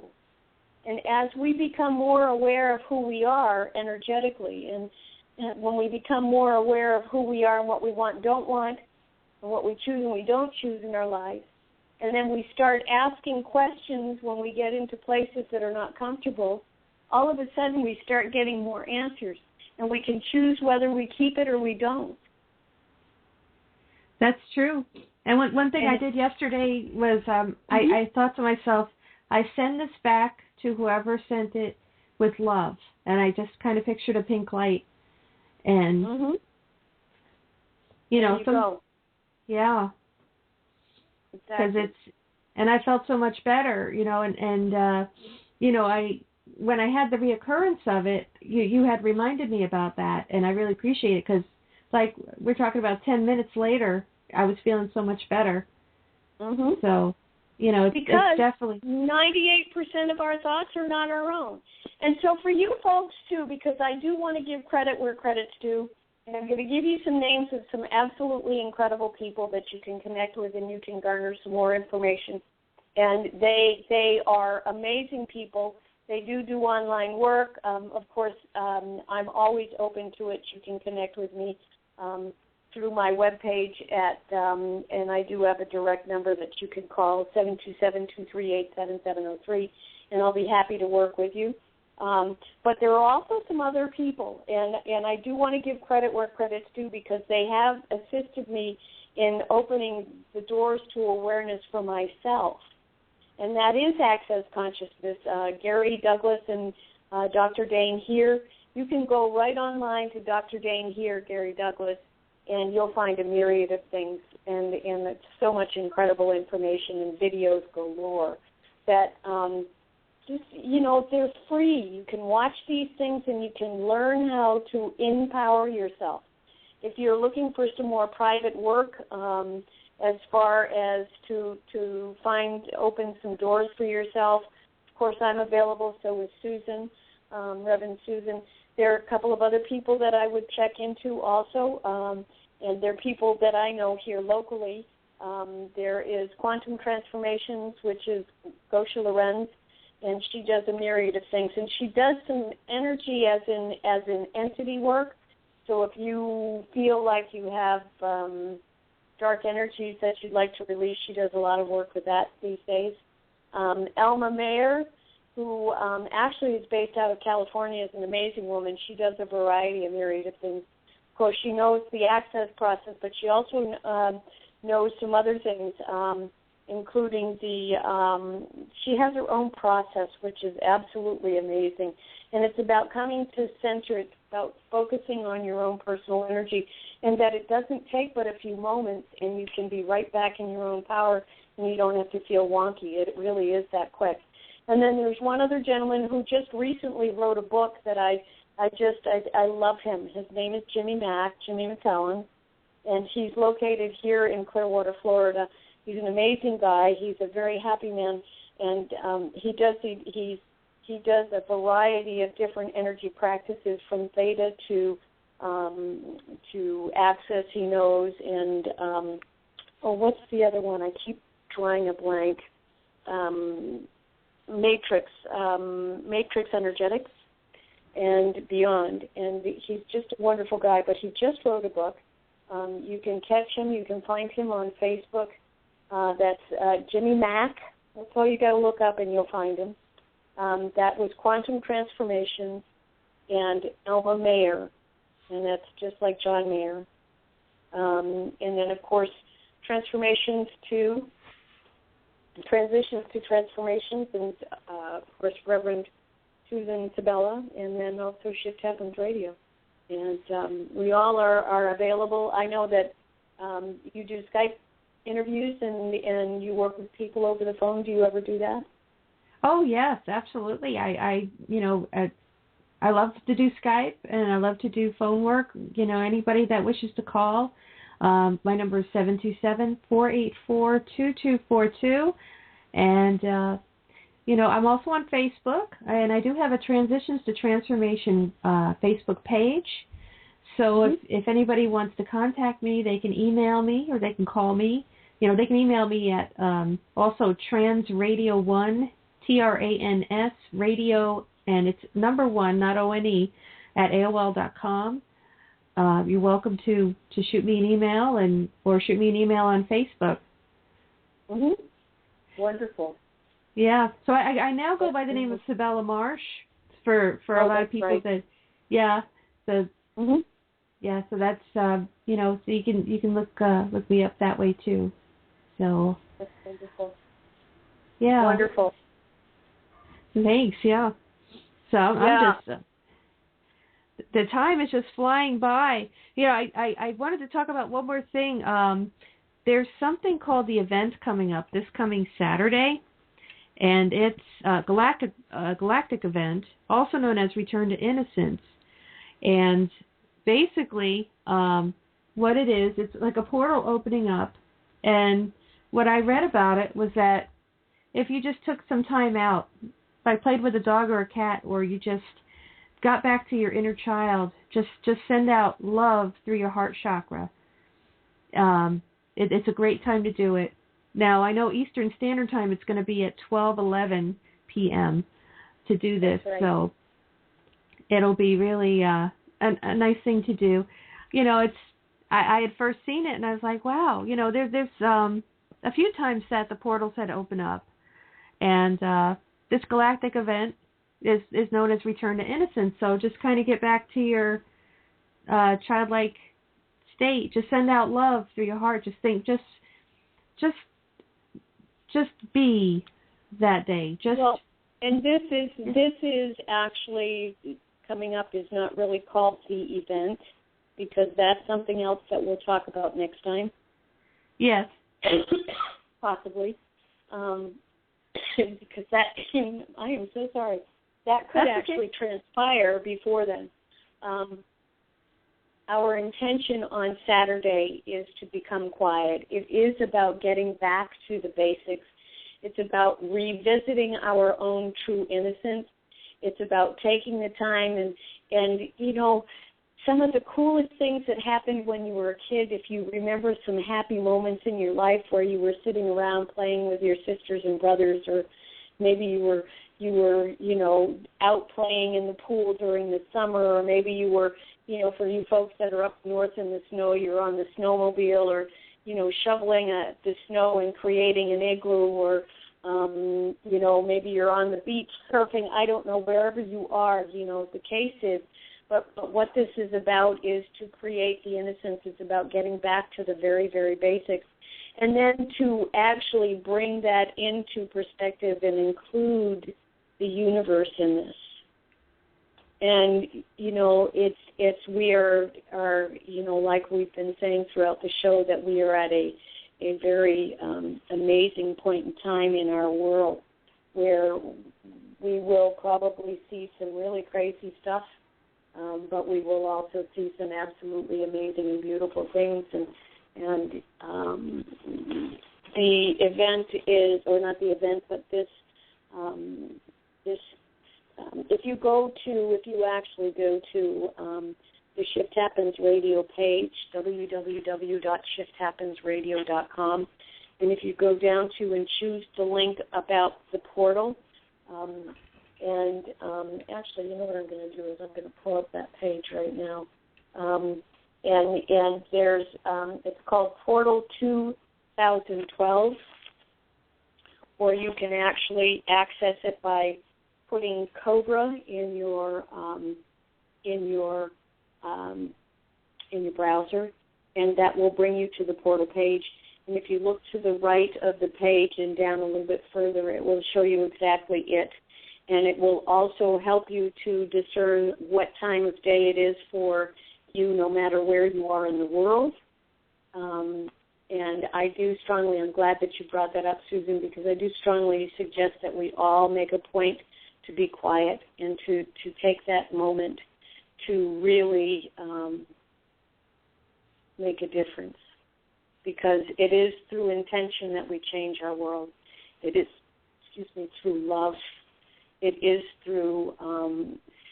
And as we become more aware of who we are energetically, and when we become more aware of who we are and what we want and don't want, and what we choose and we don't choose in our lives, and then we start asking questions when we get into places that are not comfortable, all of a sudden we start getting more answers, and we can choose whether we keep it or we don't. That's true. And one thing I did yesterday was I thought to myself, I send this back to whoever sent it with love. And I just kind of pictured a pink light. And, yeah. Because and I felt so much better, and when I had the reoccurrence of it, you had reminded me about that, and I really appreciate it, because, like, we're talking about 10 minutes later, I was feeling so much better. So, it's definitely... 98% of our thoughts are not our own. And so for you folks, too, because I do want to give credit where credit's due, and I'm going to give you some names of some absolutely incredible people that you can connect with, and you can garner some more information. And they are amazing people. They do online work. Of course, I'm always open to it. You can connect with me through my webpage and I do have a direct number that you can call, 727-238-7703, and I'll be happy to work with you. But there are also some other people, and I do want to give credit where credit's due, because they have assisted me in opening the doors to awareness for myself, and that is Access Consciousness. Gary Douglas and Dr. Dane here. You can go right online to Dr. Dane here, Gary Douglas, and you'll find a myriad of things, and it's so much incredible information and videos galore that they're free. You can watch these things and you can learn how to empower yourself. If you're looking for some more private work, as far as to open some doors for yourself, of course I'm available, so is Susan, Reverend Susan. There are a couple of other people that I would check into also, and they're people that I know here locally. There is Quantum Transformations, which is Gosha Lorenz, and she does a myriad of things. And she does some energy as in entity work. So if you feel like you have dark energies that you'd like to release, she does a lot of work with that these days. Elma Mayer, who actually is based out of California, is an amazing woman. She does a variety, a myriad of things. Of course, she knows the access process, but she also knows some other things, including she has her own process, which is absolutely amazing. And it's about coming to center. It's about focusing on your own personal energy, and that it doesn't take but a few moments, and you can be right back in your own power, and you don't have to feel wonky. It really is that quick. And then there's one other gentleman who just recently wrote a book that I love him. His name is Jimmy McCallum, and he's located here in Clearwater, Florida. He's an amazing guy. He's a very happy man, and he does a variety of different energy practices, from theta to access. He knows, and what's the other one? I keep drawing a blank. Matrix energetics and beyond. And he's just a wonderful guy, but he just wrote a book. You can catch him. You can find him on Facebook. That's Jimmy Mack. That's all you got to look up, and you'll find him. That was Quantum Transformations and Elma Mayer, and that's just like John Mayer. And then, of course, Transitions to Transformations, and, of course, Reverend Susan Sabella, and then also Shift Happens Radio. And we all are available. I know that you do Skype interviews and you work with people over the phone. Do you ever do that? Oh, yes, absolutely. I love to do Skype, and I love to do phone work. Anybody that wishes to call, my number is 727-484-2242. And, I'm also on Facebook, and I do have a Transitions to Transformation Facebook page. So if anybody wants to contact me, they can email me or they can call me. They can email me at also transradio1, TRANS radio, and it's number 1, not ONE, at AOL.com. You're welcome to shoot me an email or shoot me an email on Facebook. Wonderful. Yeah. So I now go by the name of Sabella Marsh for a lot of people right. that. Yeah. So. Yeah. So that's so you can look me up that way too. So. That's wonderful. Yeah. Wonderful. Thanks. Yeah. So I'm just. The time is just flying by. I wanted to talk about one more thing. There's something called the event coming up this coming Saturday, and it's Galactic Event, also known as Return to Innocence. And basically, what it is, it's like a portal opening up. And what I read about it was that if you just took some time out, if I played with a dog or a cat, or you just got back to your inner child, just send out love through your heart chakra. It's a great time to do it. Now, I know Eastern Standard Time, it's going to be at 12:11 p.m. to do this, right. So it'll be really a nice thing to do. I had first seen it, and I was like, wow, there's a few times that the portals had opened up, and this galactic event is known as Return to Innocence. So just kind of get back to your childlike state. Just send out love through your heart. Just think, just be that day. And this is actually coming up is not really called the event, because that's something else that we'll talk about next time. Yes. Possibly. Because that, I am so sorry. That could actually transpire before then. Our intention on Saturday is to become quiet. It is about getting back to the basics. It's about revisiting our own true innocence. It's about taking the time and some of the coolest things that happened when you were a kid, if you remember some happy moments in your life where you were sitting around playing with your sisters and brothers, or maybe you were out playing in the pool during the summer, or maybe you were, for you folks that are up north in the snow, you're on the snowmobile, or, shoveling the snow and creating an igloo, or, maybe you're on the beach surfing. I don't know, wherever you are, the case is. But what this is about is to create the innocence. It's about getting back to the very, very basics. And then to actually bring that into perspective and include the universe in this. And, we are like we've been saying throughout the show, that we are at a very amazing point in time in our world where we will probably see some really crazy stuff, but we will also see some absolutely amazing and beautiful things. And the event is, or not the event, but this if you actually go to the Shift Happens Radio page, www.shifthappensradio.com, and if you go down to and choose the link about the portal, actually, what I'm going to do is I'm going to pull up that page right now, and there's it's called Portal 2012, or you can actually access it by putting Cobra in your browser, and that will bring you to the portal page. And if you look to the right of the page and down a little bit further, it will show you exactly it. And it will also help you to discern what time of day it is for you, no matter where you are in the world. And I do strongly, I'm glad that you brought that up, Susan, because I do strongly suggest that we all make a point to be quiet and to take that moment to really make a difference, because it is through intention that we change our world. It is, through love It is through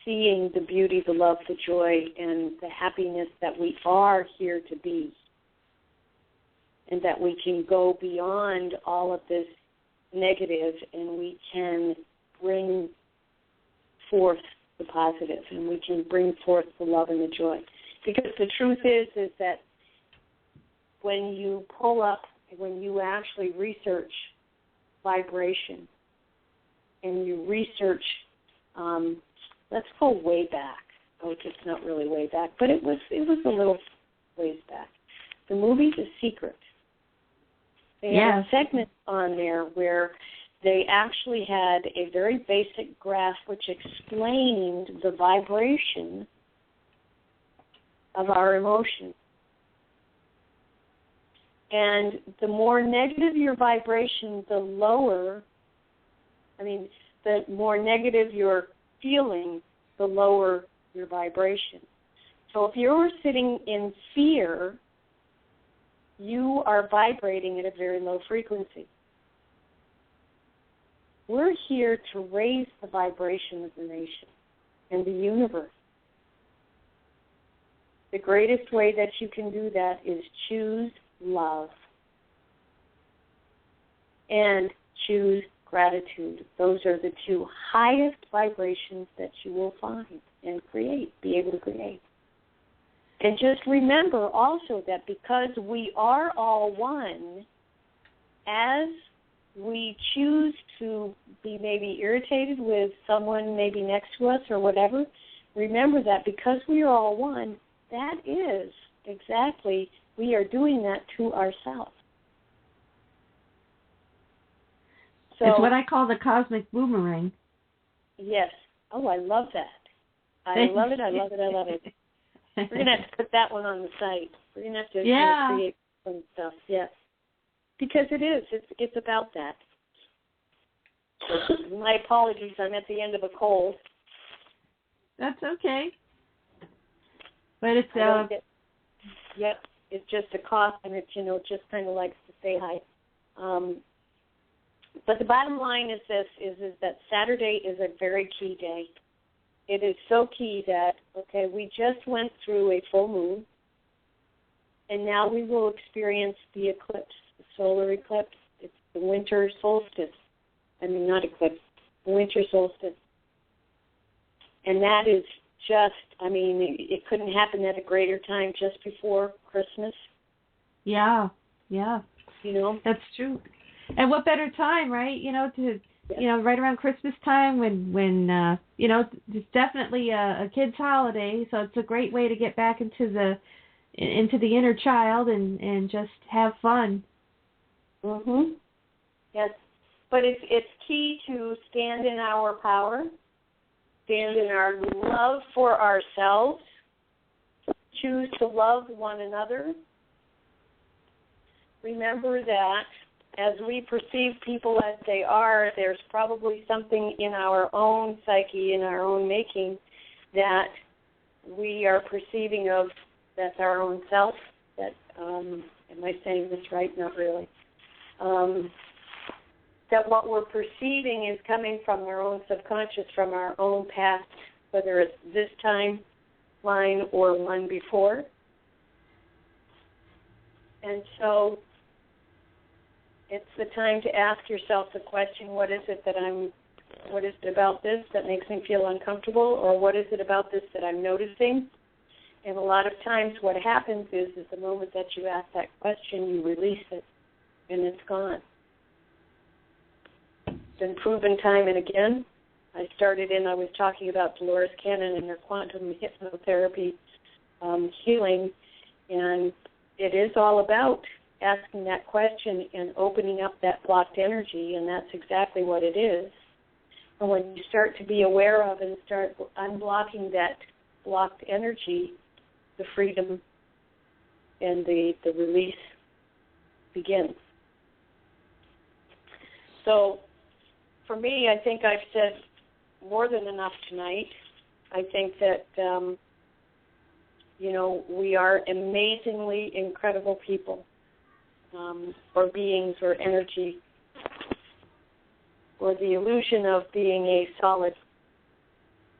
seeing the beauty, the love, the joy, and the happiness that we are here to be, and that we can go beyond all of this negative, and we can bring forth the positive, and we can bring forth the love and the joy. Because the truth is that when you pull up, when you actually research vibration, and you research, let's go way back. Oh, it's not really way back, but it was a little ways back. The movie The Secret. They had a segment on there where they actually had a very basic graph which explained the vibration of our emotions. And the more negative your vibration, the more negative your feeling, the lower your vibration. So if you're sitting in fear, you are vibrating at a very low frequency. We're here to raise the vibration of the nation and the universe. The greatest way that you can do that is choose love and choose gratitude. Those are the two highest vibrations that you will find and be able to create. And just remember also that because we are all one, as we choose to be maybe irritated with someone maybe next to us or whatever, remember that because we are all one, that is exactly, we are doing that to ourselves. So, it's what I call the cosmic boomerang. Yes. Oh, I love that. I love it. We're going to have to put that one on the site. We're going to have to create some stuff, yes. Because it is. It's about that. My apologies. I'm at the end of a cold. That's okay. But it's it's just a cough, and it just kind of likes to say hi. But the bottom line is this: is that Saturday is a very key day. It is so key that we just went through a full moon, and now we will experience the eclipse, the solar eclipse. It's the winter solstice. Not eclipse, the winter solstice. And that is just, it couldn't happen at a greater time just before Christmas. Yeah. That's true. And what better time, right? Right around Christmas time when it's definitely a kid's holiday, so it's a great way to get back into the inner child and just have fun. Mhm. Yes. But it's key to stand in our power, stand in our love for ourselves, choose to love one another. Remember that as we perceive people as they are, there's probably something in our own psyche, in our own making, that we are perceiving of that's our own self. That am I saying this right? Not really. That what we're perceiving is coming from our own subconscious, from our own past, whether it's this timeline or one before. And so it's the time to ask yourself the question, what is it about this that makes me feel uncomfortable, or what is it about this that I'm noticing? And a lot of times what happens is the moment that you ask that question, you release it, and it's gone. It's been proven time and again. I was talking about Dolores Cannon and her quantum hypnotherapy healing, and it is all about asking that question and opening up that blocked energy, and that's exactly what it is. And when you start to be aware of and start unblocking that blocked energy, the freedom and the release begins. So for me, I think I've said more than enough tonight. I think that, we are amazingly incredible people, or beings, or energy. or the illusion of being a solid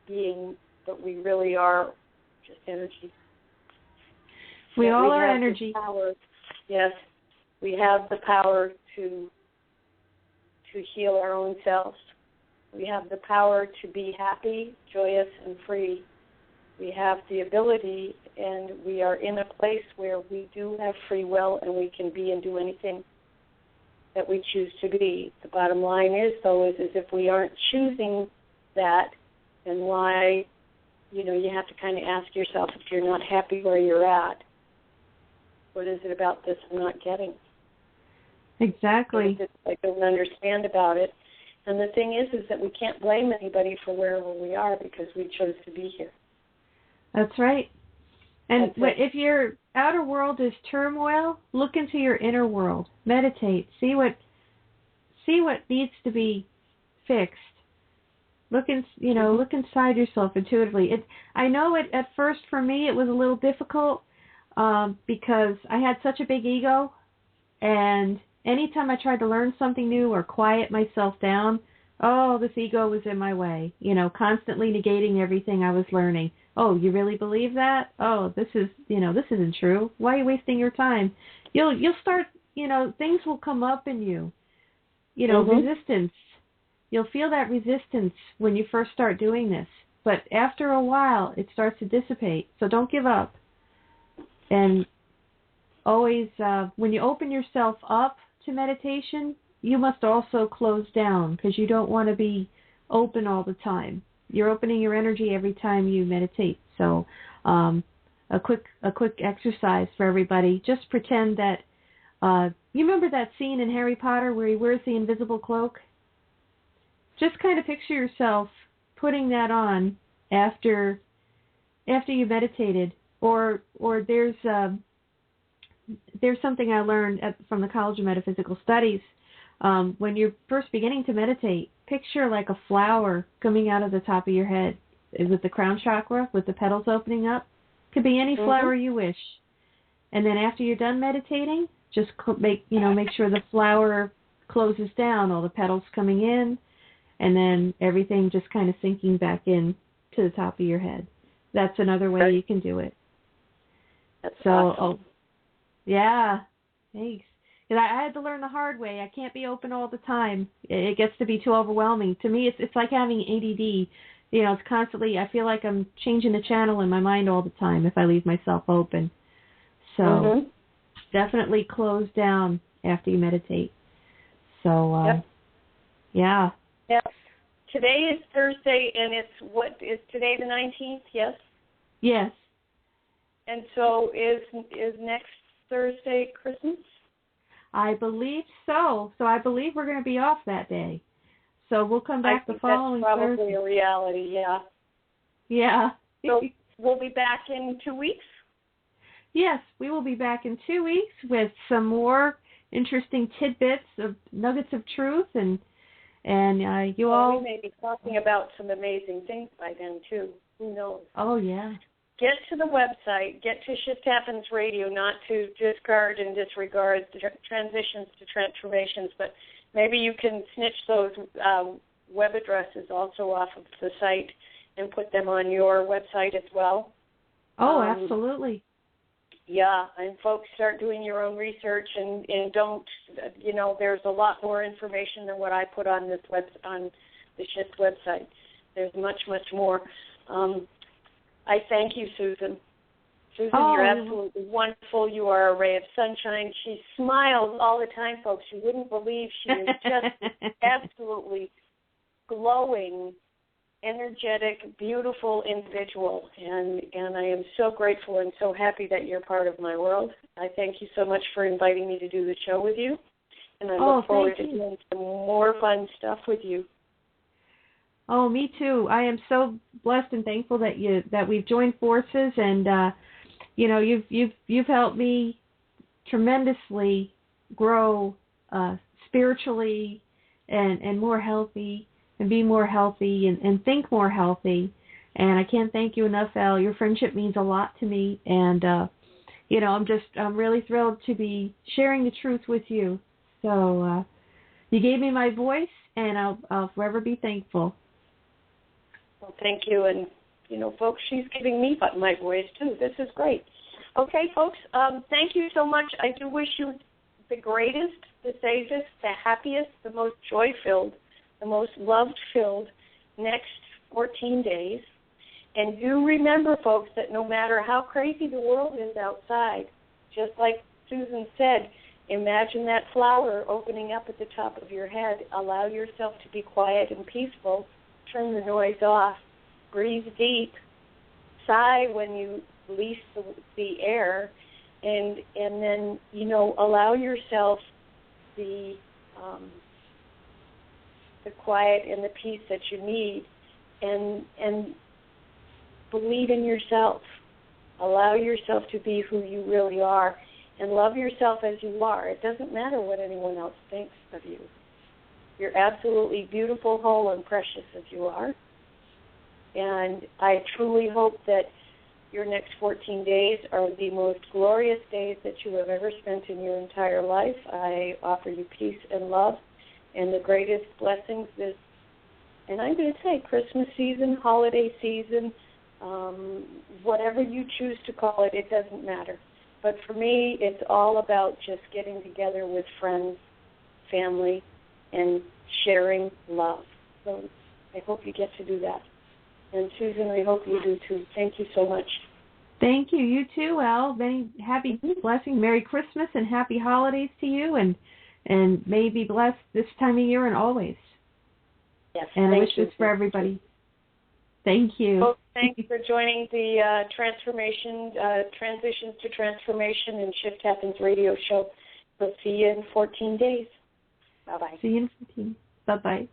being, but we really are just energy. We all are energy. Power, yes, we have the power to heal our own selves. We have the power to be happy, joyous, and free. We have the ability, and we are in a place where we do have free will, and we can be and do anything that we choose to be. The bottom line is, though, is if we aren't choosing that, then why, you have to kind of ask yourself, if you're not happy where you're at, what is it about this I'm not getting? Exactly. I don't understand about it. And the thing is that we can't blame anybody for wherever we are because we chose to be here. That's right. And if your outer world is turmoil, look into your inner world. Meditate. See what needs to be fixed. Look inside yourself intuitively. I know at first for me it was a little difficult because I had such a big ego, and anytime I tried to learn something new or quiet myself down, this ego was in my way, constantly negating everything I was learning. Oh, you really believe that? Oh, this isn't true. Why are you wasting your time? You'll start, things will come up in you. Resistance. You'll feel that resistance when you first start doing this. But after a while, it starts to dissipate. So don't give up. And always, when you open yourself up to meditation, you must also close down because you don't want to be open all the time. You're opening your energy every time you meditate. So a quick exercise for everybody. Just pretend that, you remember that scene in Harry Potter where he wears the invisible cloak? Just kind of picture yourself putting that on after you meditated. Or there's something I learned from the College of Metaphysical Studies. When you're first beginning to meditate, picture like a flower coming out of the top of your head with the crown chakra, with the petals opening up. Could be any flower you wish. And then after you're done meditating, just make sure the flower closes down, all the petals coming in, and then everything just kind of sinking back in to the top of your head. That's another way you can do it. That's awesome. Yeah, thanks. Because I had to learn the hard way. I can't be open all the time. It gets to be too overwhelming. To me, it's like having ADD. It's constantly, I feel like I'm changing the channel in my mind all the time if I leave myself open. So definitely close down after you meditate. So, yeah. Yes. Today is Thursday, and is today the 19th, yes? Yes. And so is next Thursday Christmas? I believe so. So I believe we're going to be off that day. So we'll come back the following Thursday. That's probably Thursday. a reality, yeah. Yeah. So we'll be back in 2 weeks? Yes, we will be back in 2 weeks with some more interesting tidbits of nuggets of truth, and you all. We may be talking about some amazing things by then too. Who knows? Oh yeah. Get to the website. Get to Shift Happens Radio, not to discard and disregard the transitions to transformations, but maybe you can snitch those web addresses also off of the site and put them on your website as well. Oh, absolutely. Yeah, and folks, start doing your own research and don't, there's a lot more information than what I put on this on the Shift website. There's much, much more. I thank you, Susan. Susan, you're absolutely wonderful. You are a ray of sunshine. She smiles all the time, folks. You wouldn't believe she is just absolutely glowing, energetic, beautiful individual. And I am so grateful and so happy that you're part of my world. I thank you so much for inviting me to do the show with you. And I look forward to doing some more fun stuff with you. Oh, me too. I am so blessed and thankful that we've joined forces, and you've helped me tremendously grow spiritually and more healthy and be more healthy and think more healthy. And I can't thank you enough, Al. Your friendship means a lot to me, and I'm really thrilled to be sharing the truth with you. So you gave me my voice. and I'll forever be thankful. Well, thank you. And, folks, she's giving me my voice, too. This is great. Okay, folks, thank you so much. I do wish you the greatest, the safest, the happiest, the most joy-filled, the most love-filled next 14 days. And do remember, folks, that no matter how crazy the world is outside, just like Susan said, imagine that flower opening up at the top of your head. Allow yourself to be quiet and peaceful. Turn the noise off. Breathe deep. Sigh when you release the air. And then, allow yourself the quiet and the peace that you need. And believe in yourself. Allow yourself to be who you really are. And love yourself as you are. It doesn't matter what anyone else thinks of you. You're absolutely beautiful, whole, and precious as you are. And I truly hope that your next 14 days are the most glorious days that you have ever spent in your entire life. I offer you peace and love and the greatest blessings this, and I'm going to say Christmas season, holiday season, whatever you choose to call it, it doesn't matter. But for me, it's all about just getting together with friends, family, and sharing love. So I hope you get to do that. And Susan, I hope you do too. Thank you so much. Thank you. You too, Elle. Many happy blessing, Merry Christmas, and happy holidays to you. And may you be blessed this time of year and always. Yes. And I wish this for everybody. Thank you. Well, thanks for joining the Transitions to Transformation and Shift Happens radio show. We'll see you in 14 days. Bye-bye. See you in 14. Bye-bye.